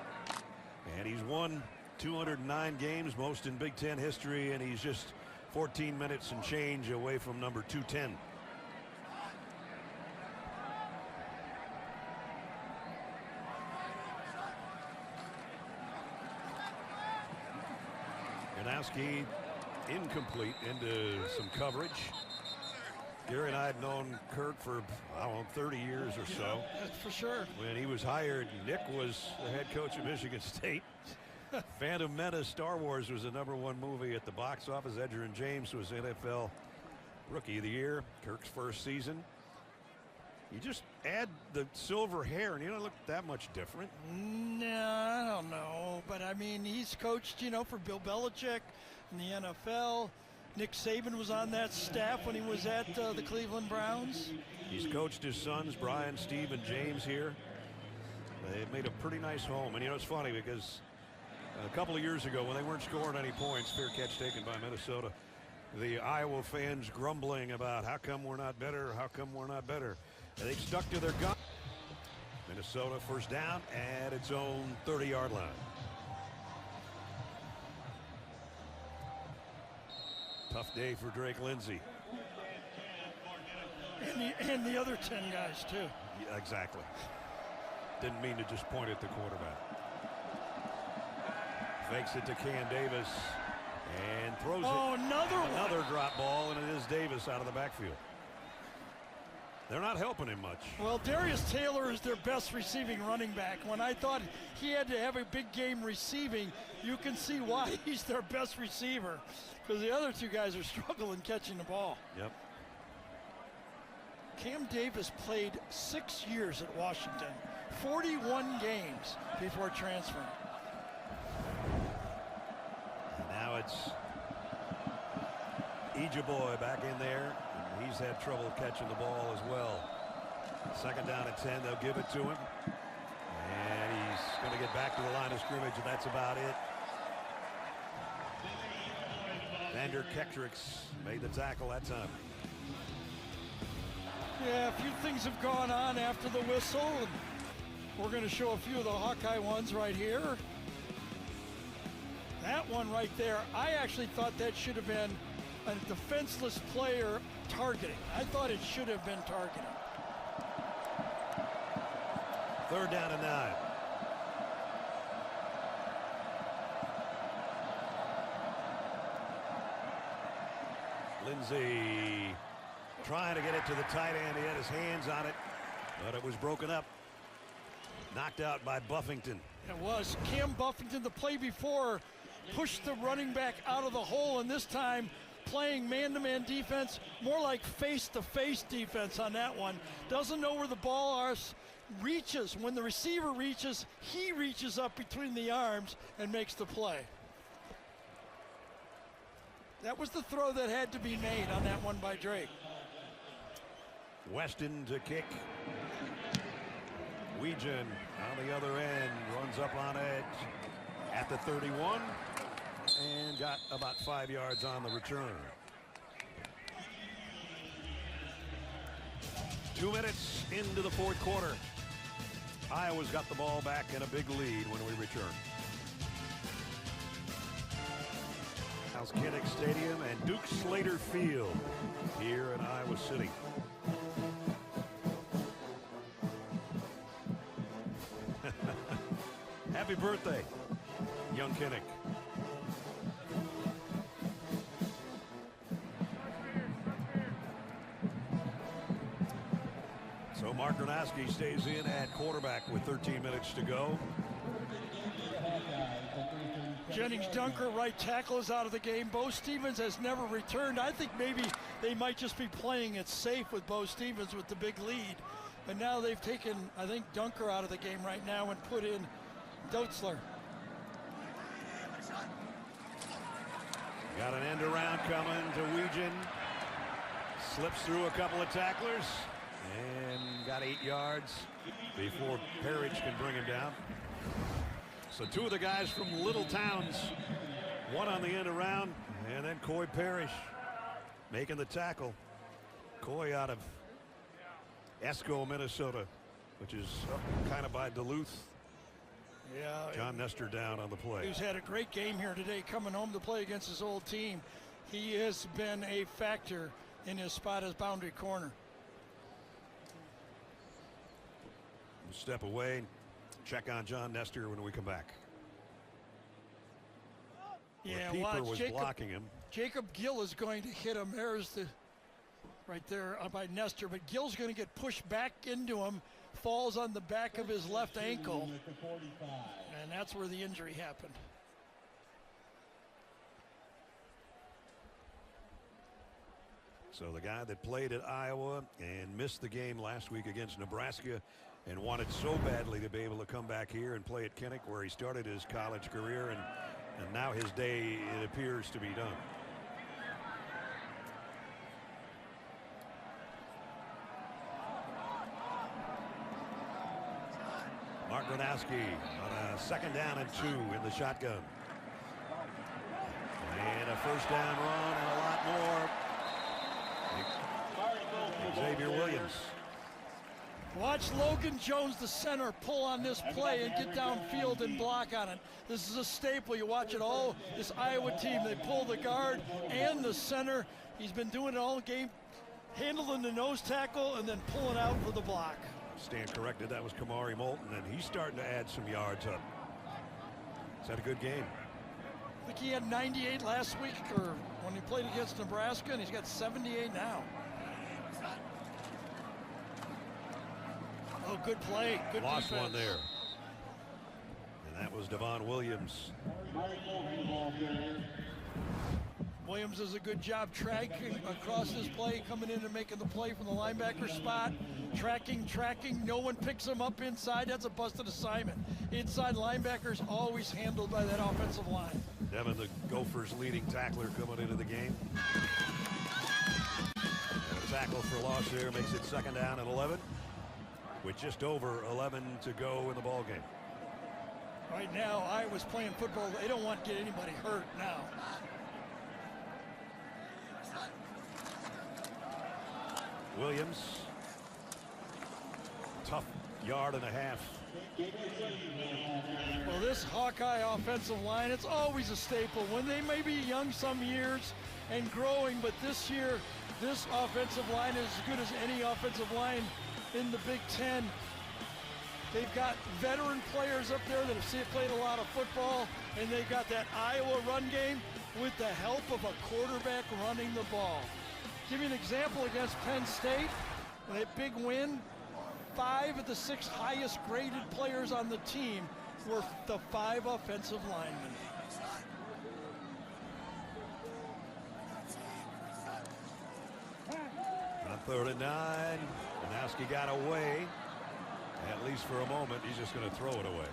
And he's won 209 games, most in Big Ten history, and he's just 14 minutes and change away from number 210. Gronowski incomplete into some coverage. Gary and I had known Kirk for, I don't know, 30 years or so. That's for sure. When he was hired, Nick was the head coach of Michigan State. Phantom Menace, Star Wars was the #1 movie at the box office. Edgerrin James was NFL Rookie of the Year, Kirk's first season. You just add the silver hair and you don't look that much different. No, I don't know. But, I mean, he's coached, you know, for Bill Belichick in the NFL. Nick Saban was on that staff when he was at the Cleveland Browns. He's coached his sons, Brian, Steve, and James here. They made a pretty nice home. And, you know, it's funny because a couple of years ago when they weren't scoring any points, fair catch taken by Minnesota, the Iowa fans grumbling about how come we're not better, how come we're not better. And they stuck to their gun. Minnesota first down at its own 30-yard line. Tough day for Drake Lindsay. And the other 10 guys, too. Yeah, exactly. Didn't mean to just point at the quarterback. Fakes it to Cam Davis and throws it. Another drop ball, and it is Davis out of the backfield. They're not helping him much. Well, Darius Taylor is their best receiving running back. When I thought he had to have a big game receiving, you can see why he's their best receiver, because the other 2 guys are struggling catching the ball. Yep. Cam Davis played 6 years at Washington, 41 games before transferring. And now it's Ejeboy back in there. He's had trouble catching the ball as well. 2nd down and 10. They'll give it to him. And he's going to get back to the line of scrimmage, and that's about it. Vander Ketrix made the tackle that time. Yeah, a few things have gone on after the whistle. And we're going to show a few of the Hawkeye ones right here. That one right there, I actually thought that should have been a defenseless player targeting. I thought it should have been targeting. 3rd down and 9. Lindsay trying to get it to the tight end. He had his hands on it, but it was broken up. Knocked out by Buffington. It was. Cam Buffington, the play before, pushed the running back out of the hole, and this time playing man-to-man defense, more like face-to-face defense on that one. Doesn't know where the ball is, reaches. When the receiver reaches, he reaches up between the arms and makes the play. That was the throw that had to be made on that one by Drake. Weston to kick. Weegan on the other end, runs up on it at the 31 and got about 5 yards on the return. 2 minutes into the fourth quarter. Iowa's got the ball back in a big lead when we return. House Kinnick Stadium and Duke Slater Field here in Iowa City. Happy birthday, young Kinnick. So Mark Gronowski stays in at quarterback with 13 minutes to go. Jennings Dunker, right tackle, is out of the game. Bo Stevens has never returned. I think maybe they might just be playing it safe with Bo Stevens with the big lead. But now they've taken, I think, Dunker out of the game right now and put in Doetzler. Got an end around coming to Weegan. Slips through a couple of tacklers and got 8 yards before Parrish can bring him down. So two of the guys from little towns, one on the end around, and then Coy Parrish making the tackle. Coy out of Esco, Minnesota, which is kind of by Duluth. Yeah. John Nestor down on the play. He's had a great game here today, coming home to play against his old team. He has been a factor in his spot as boundary corner. We'll step away, check on John Nestor when we come back. Yeah, Pieper was Jacob, blocking him. Jacob Gill is going to hit him. There's the right there by Nestor, but Gill's going to get pushed back into him, falls on the back of his left ankle, and that's where the injury happened. So the guy that played at Iowa and missed the game last week against Nebraska and wanted so badly to be able to come back here and play at Kinnick, where he started his college career, and now his day, it appears, to be done. Mark Gronowski on a 2nd down and 2 in the shotgun. And a 1st down run and a lot more. Xavier Williams. Watch Logan Jones, the center, pull on this play and get downfield and block on it. This is a staple. You watch it all, this Iowa team. They pull the guard and the center. He's been doing it all game, handling the nose tackle and then pulling out for the block. Stand corrected. That was Kamari Moulton, and he's starting to add some yards up. He's had a good game. I think he had 98 last week, or when he played against Nebraska, and he's got 78 now. Oh, good play. Good Lost defense. one there. And that was Devon Williams. Williams does a good job tracking across this play, coming in and making the play from the linebacker spot. Tracking. No one picks him up inside. That's a busted assignment. Inside linebackers always handled by that offensive line. Devin, the Gophers' leading tackler, coming into the game. And a tackle for loss there makes it 2nd down and 11. With just over 11 to go in the ball game. Right now, Iowa's playing football. They don't want to get anybody hurt now. Williams. Tough yard and a half. Well, this Hawkeye offensive line, it's always a staple. When they may be young some years and growing, but this year, this offensive line is as good as any offensive line in the Big Ten. They've got veteran players up there that have played a lot of football, and they've got that Iowa run game with the help of a quarterback running the ball. Give you an example against Penn State, that big win. 5 of the 6 highest graded players on the team were the 5 offensive linemen. On 3rd and 9, Banowski got away. At least for a moment, he's just going to throw it away.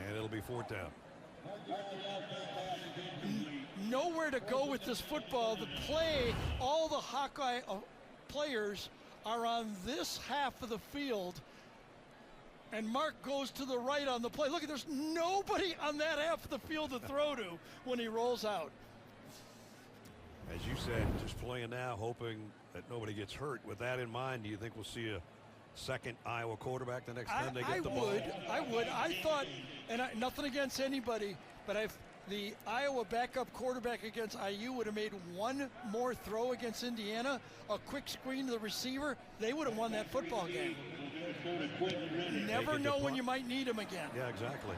And it'll be 4th down. Nowhere to go with this football. The play, all the Hawkeye players are on this half of the field, and Mark goes to the right on the play. Look, there's nobody on that half of the field to throw to when he rolls out. As you said, just playing now, hoping that nobody gets hurt. With that in mind, do you think we'll see a second Iowa quarterback the next time they get the ball? I would. I thought, and nothing against anybody, but the Iowa backup quarterback against IU would have made one more throw against Indiana, a quick screen to the receiver, they would have won that football game. You never know when you might need him again. Yeah, exactly.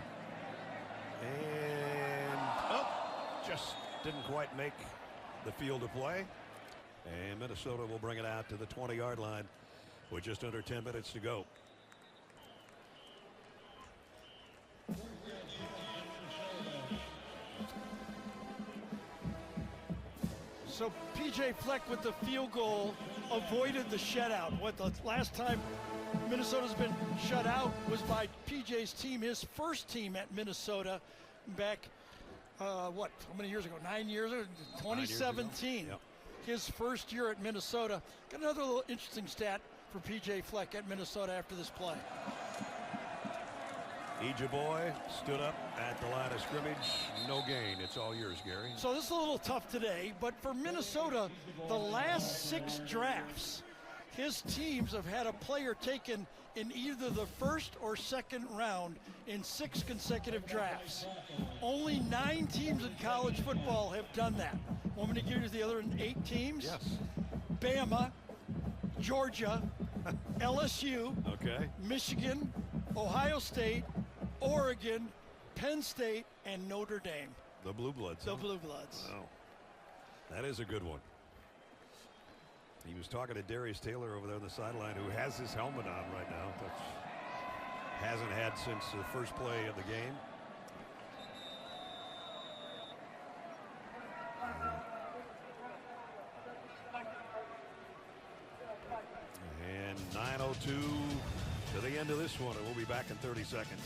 And just didn't quite make the field of play. And Minnesota will bring it out to the 20-yard line with just under 10 minutes to go. So P.J. Fleck with the field goal avoided the shutout. What the last time Minnesota's been shut out was by P.J.'s team, his first team at Minnesota back, how many years ago? 9 years ago? 2017. Yep. His first year at Minnesota. Got another little interesting stat for P.J. Fleck at Minnesota after this play. Ejeboy stood up at the line of scrimmage. No gain. It's all yours, Gary. So this is a little tough today, but for Minnesota, the last 6 drafts, his teams have had a player taken in either the first or second round in 6 consecutive drafts. Only 9 teams in college football have done that. Want me to give you the other 8 teams? Yes. Bama, Georgia, LSU, Okay. Michigan, Ohio State, Oregon, Penn State, and Notre Dame. The Blue Bloods. The Blue Bloods. Oh, that is a good one. He was talking to Darius Taylor over there on the sideline, who has his helmet on right now, which hasn't had since the first play of the game. And 9:02 to the end of this one, and we'll be back in 30 seconds.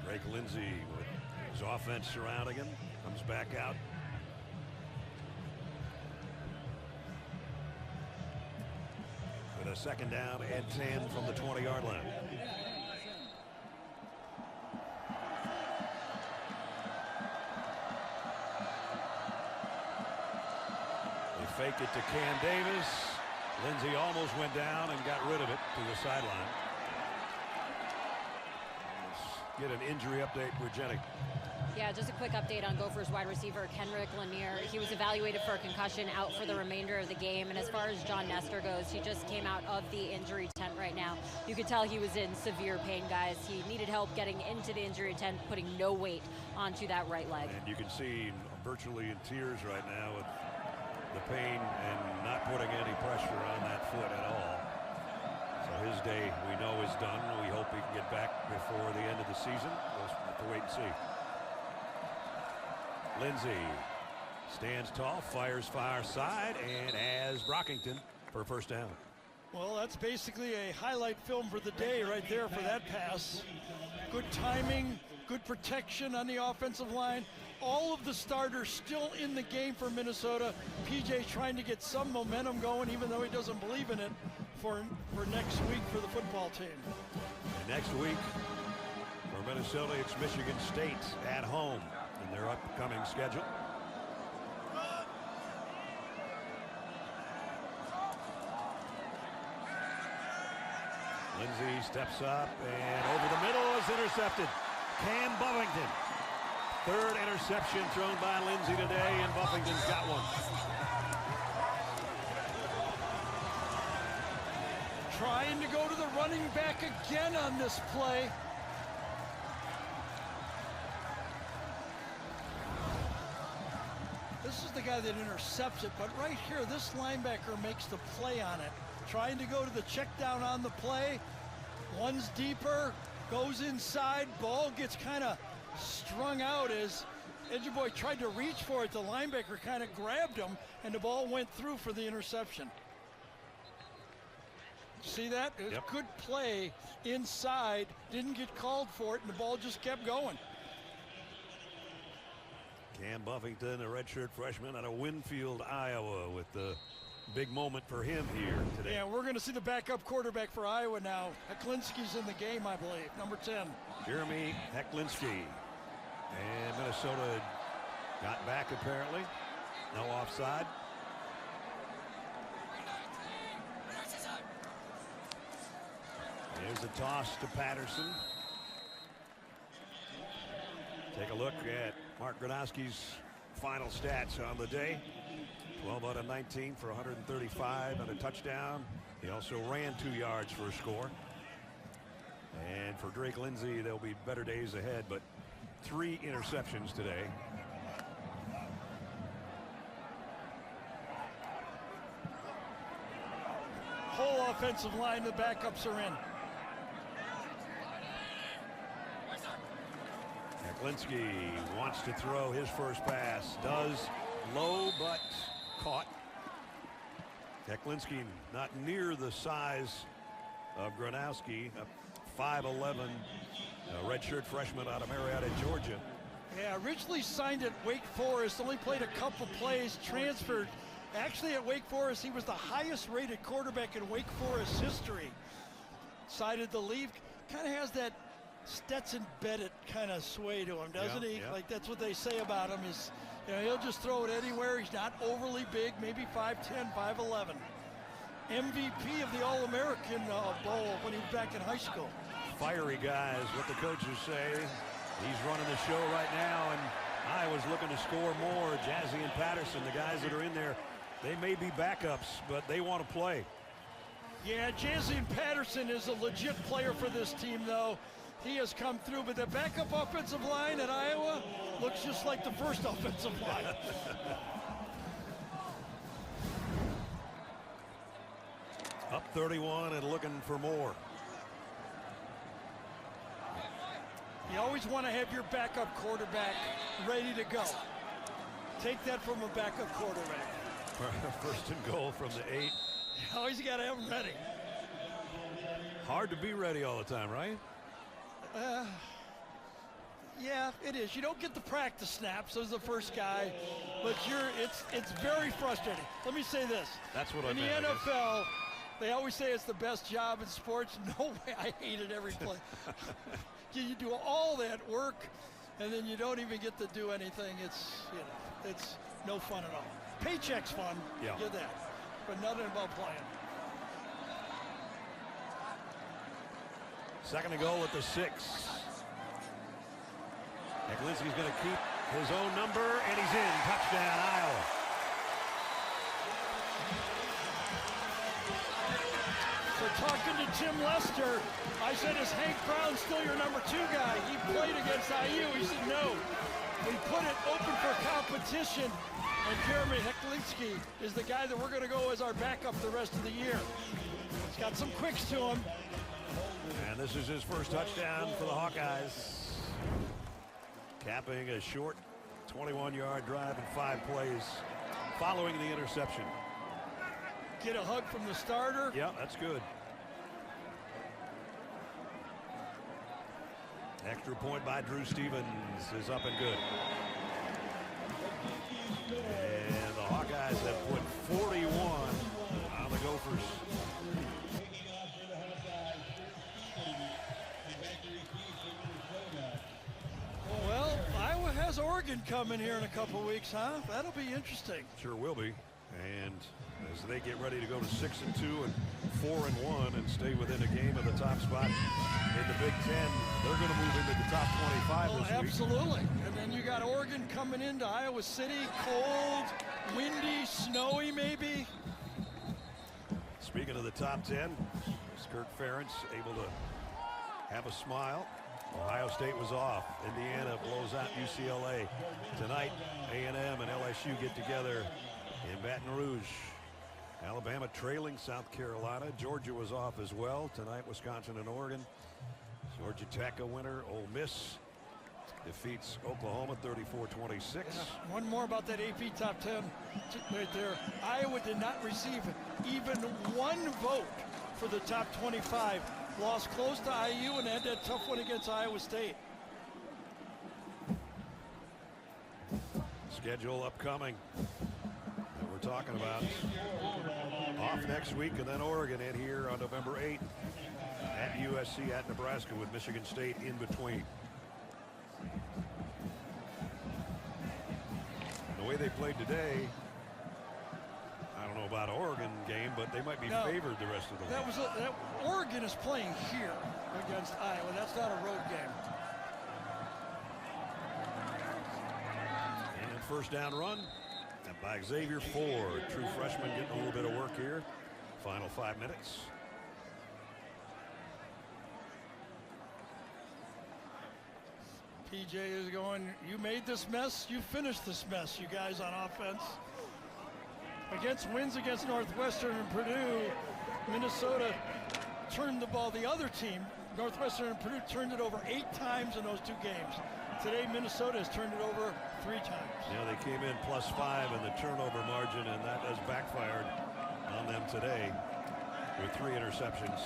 Drake Lindsey with his offense surrounding him, comes back out. With a 2nd down and 10 from the 20-yard line. They fake it to Cam Davis. Lindsey almost went down and got rid of it to the sideline. Get an injury update with Jenny. Yeah, just a quick update on Gophers wide receiver Kenrick Lanier. He was evaluated for a concussion, out for the remainder of the game. And as far as John Nestor goes, he just came out of the injury tent right now. You could tell he was in severe pain, guys. He needed help getting into the injury tent, putting no weight onto that right leg. And you can see him virtually in tears right now with the pain and not putting any pressure on that foot at all. So his day, we know, is done. We hope he can get back before the end of the season. We'll have to wait and see. Lindsey stands tall, fires far side, and has Brockington for a 1st down. Well, that's basically a highlight film for the day right there for that pass. Good timing, good protection on the offensive line. All of the starters still in the game for Minnesota. PJ trying to get some momentum going, even though he doesn't believe in it, for next week for the football team. And next week for Minnesota, it's Michigan State at home in their upcoming schedule. Lindsey steps up and over the middle is intercepted. Cam Buffington. 3rd interception thrown by Lindsey today, and Buffington's got one. Trying to go to the running back again on this play. This is the guy that intercepts it, but right here, this linebacker makes the play on it. Trying to go to the check down on the play. One's deeper, goes inside, ball gets kind of strung out as Edgeboy tried to reach for it. The linebacker kind of grabbed him, and the ball went through for the interception. See that? It was a good play inside, didn't get called for it, and the ball just kept going. Cam Buffington, a redshirt freshman out of Winfield, Iowa, with the big moment for him here today. Yeah, we're going to see the backup quarterback for Iowa now. Heklinski's in the game, I believe, number 10. Jeremy Heklinski. And Minnesota got back apparently. No offside. There's a toss to Patterson. Take a look at Mark Gronowski's final stats on the day. 12 out of 19 for 135 and a touchdown. He also ran 2 yards for a score. And for Drake Lindsay, there'll be better days ahead, but 3 interceptions today. Whole offensive line, the backups are in. Heklinski wants to throw his first pass. Does, low but caught. Heklinski not near the size of Gronowski, a 5'11", redshirt freshman out of Marietta, Georgia. Yeah, originally signed at Wake Forest, only played a couple plays, transferred. Actually at Wake Forest, he was the highest rated quarterback in Wake Forest history. Decided to leave, kind of has that Stetson Bennett kind of sway to him, doesn't he? Yeah. Like that's what they say about him is, you know, he'll just throw it anywhere. He's not overly big, maybe 5'10", 5'11". MVP of the All-American Bowl when he was back in high school. Fiery guy is what the coaches say. He's running the show right now, and Iowa's looking to score more. Jazzy and Patterson, the guys that are in there, they may be backups, but they want to play. Yeah, Jazzy and Patterson is a legit player for this team, though. He has come through, but the backup offensive line at Iowa looks just like the first offensive line. Up 31 and looking for more. You always want to have your backup quarterback ready to go. Take that from a backup quarterback. First and goal from the 8. You always got to have them ready. Hard to be ready all the time, right? Yeah, it is. You don't get the practice snaps as the first guy, but it's very frustrating. Let me say this. That's what I meant. In the NFL, they always say it's the best job in sports. No way, I hate it every play. You do all that work, and then you don't even get to do anything. It's, you know, it's no fun at all. Paycheck's fun, yeah. Get that, but nothing about playing. Second and goal at the 6. Heklinski's going to keep his own number, and he's in. Touchdown, Iowa. So talking to Tim Lester, I said, is Hank Brown still your number 2 guy? He played against IU. He said, no. We put it open for competition, and Jeremy Heklinski is the guy that we're going to go as our backup the rest of the year. He's got some quicks to him. And this is his first touchdown for the Hawkeyes. Capping a short 21-yard drive in 5 plays following the interception. Get a hug from the starter. Yeah, that's good. Extra point by Drew Stevens is up and good. And the Hawkeyes have put 41 on the Gophers. Well, Iowa has Oregon coming here in a couple weeks, huh? That'll be interesting. Sure will be. And as they get ready to go to 6-2 and 4-1 and stay within a game of the top spot in the Big Ten, they're going to move into the top 25 this week. Absolutely. And then you got Oregon coming into Iowa City, cold, windy, snowy maybe. Speaking of the top 10, Kirk Ferentz able to have a smile. Ohio State was off. Indiana blows out UCLA. Tonight, A&M and LSU get together in Baton Rouge. Alabama trailing South Carolina. Georgia was off as well. Tonight, Wisconsin and Oregon. Georgia Tech a winner. Ole Miss defeats Oklahoma 34-26. One more about that AP top 10 right there. Iowa did not receive even one vote for the top 25. Lost close to IU and had that tough one against Iowa State. Schedule upcoming that we're talking about. Off next week, and then Oregon in here on November 8th at USC, at Nebraska, with Michigan State in between. The way they played today, I don't know about Oregon game, but they might be favored the rest of the way. Oregon is playing here against Iowa. That's not a road game. And first down run by Xavier Ford. True freshman getting a little bit of work here. Final 5 minutes. PJ is going, you made this mess, you finished this mess, you guys on offense. Against wins against Northwestern and Purdue, Minnesota turned the ball. The other team, Northwestern and Purdue, turned it over 8 times in those 2 games. Today, Minnesota has turned it over 3 times. Yeah, they came in +5 in the turnover margin, and that has backfired on them today with 3 interceptions.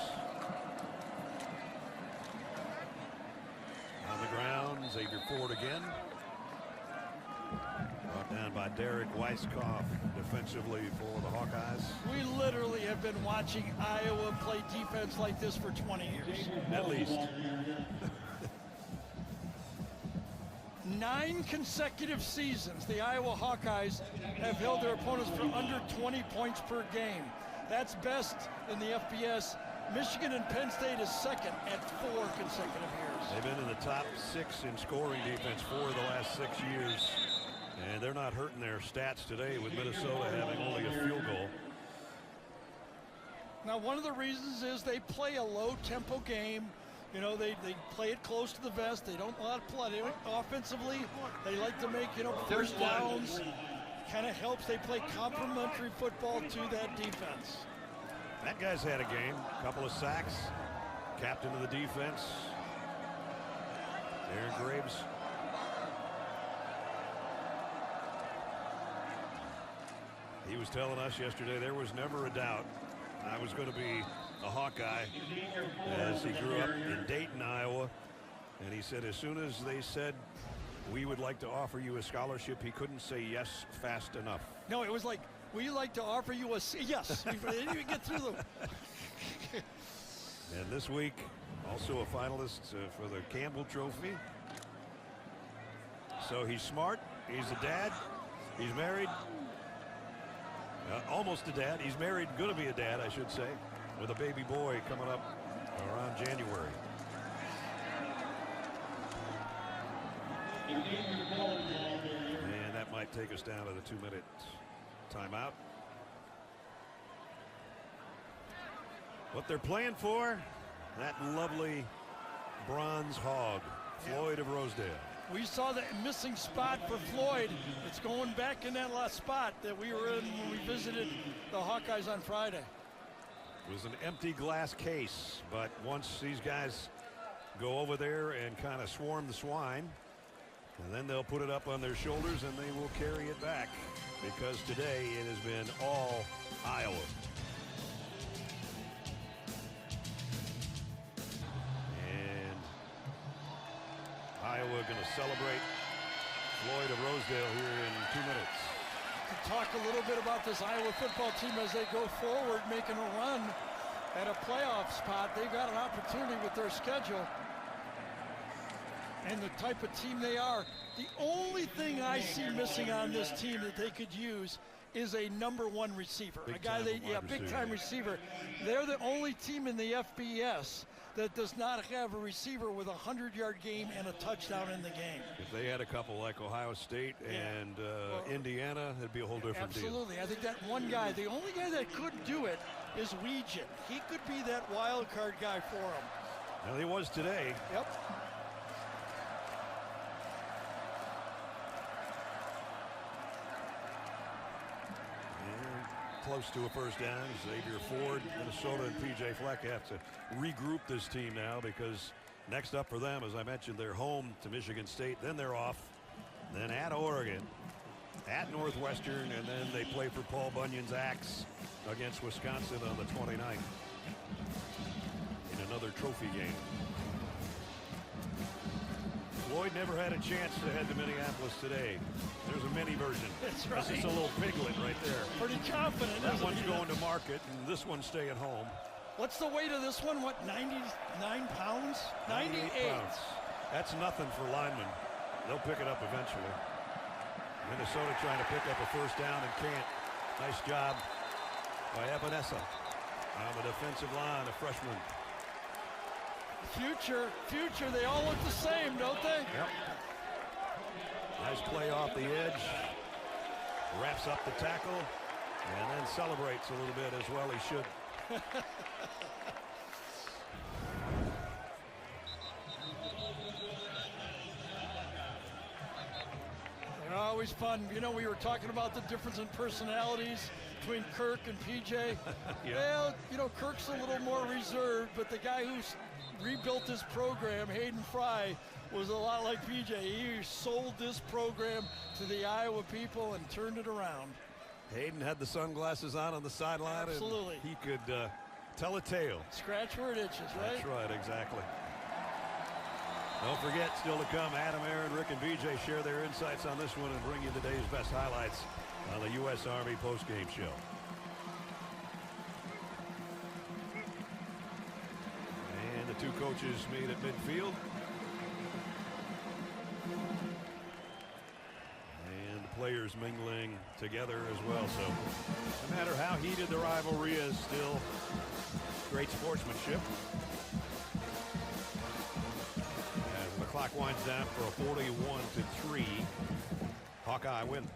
On the ground, Xavier Ford again. Brought down by Derek Weisskopf defensively for the Hawkeyes. We literally have been watching Iowa play defense like this for 20 years. At least. 9 consecutive seasons, the Iowa Hawkeyes have held their opponents for under 20 points per game. That's best in the FBS. Michigan and Penn State is second at 4 consecutive years. They've been in the top 6 in scoring defense for the last 6 years. And they're not hurting their stats today with Minnesota having only a field goal. Now, one of the reasons is they play a low-tempo game. You know, they play it close to the vest. They don't want to play. Offensively, they like to make, first downs. Kind of helps. They play complementary football to that defense. That guy's had a game. A couple of sacks. Captain of the defense. Aaron Graves. He was telling us yesterday there was never a doubt I was going to be a Hawkeye as he grew up in Dayton, Iowa. And he said as soon as they said we would like to offer you a scholarship, he couldn't say yes fast enough. No, it was like, we like to offer you a yes. We didn't even get through them. And this week, also a finalist for the Campbell Trophy. So he's smart. He's a dad. He's married. Almost a dad. He's married, going to be a dad, I should say, with a baby boy coming up around January. And that might take us down to the 2-minute timeout. What they're playing for, that lovely bronze hog, Floyd of Rosedale. We saw the missing spot for Floyd. It's going back in that last spot that we were in when we visited the Hawkeyes on Friday. It was an empty glass case, but once these guys go over there and kind of swarm the swine, and then they'll put it up on their shoulders and they will carry it back, because today it has been all Iowa. Iowa going to celebrate Floyd of Rosedale here in 2 minutes. To talk a little bit about this Iowa football team as they go forward, making a run at a playoff spot. They've got an opportunity with their schedule and the type of team they are. The only thing I see missing on this team that they could use is a #1 receiver. Big-time receiver. They're the only team in the FBS that does not have a receiver with a 100-yard game and a touchdown in the game. If they had a couple like Ohio State and Indiana, it'd be a whole different deal. Absolutely. I think that one guy, the only guy that could do it is Weegin. He could be that wild card guy for them. Well, he was today. Yep. close to a first down. Xavier Ford, Minnesota, and P.J. Fleck have to regroup this team now because next up for them, as I mentioned, they're home to Michigan State. Then they're off. Then at Oregon, at Northwestern, and then they play for Paul Bunyan's Axe against Wisconsin on the 29th in another trophy game. Floyd never had a chance to head to Minneapolis today. There's a mini version. That's right. This is a little piglet right there. Pretty confident. That isn't one's he? going to market, and this one's staying home. What's the weight of this one? What, 99 pounds? 98. pounds. That's nothing for linemen. They'll pick it up eventually. Minnesota trying to pick up a first down and can't. Nice job by Ebenesa on the defensive line, a freshman. Future, they all look the same, don't they? Yep. Nice play off the edge. Wraps up the tackle and then celebrates a little bit as well he should. They're always fun. You know, we were talking about the difference in personalities between Kirk and PJ. Yeah. Well, you know, Kirk's a little more reserved, but the guy who's rebuilt this program, Hayden Fry, was a lot like PJ. He sold this program to the Iowa people and turned it around. Hayden had the sunglasses on the sideline. Absolutely. And he could tell a tale. Scratch where it itches, right? That's right, exactly. Don't forget, still to come, Adam, Aaron, Rick, and BJ share their insights on this one and bring you today's best highlights on the U.S. Army postgame show. And the two coaches meet at midfield. And the players mingling together as well. So no matter how heated the rivalry is, still great sportsmanship. As the clock winds down for a 41-3 Hawkeye win.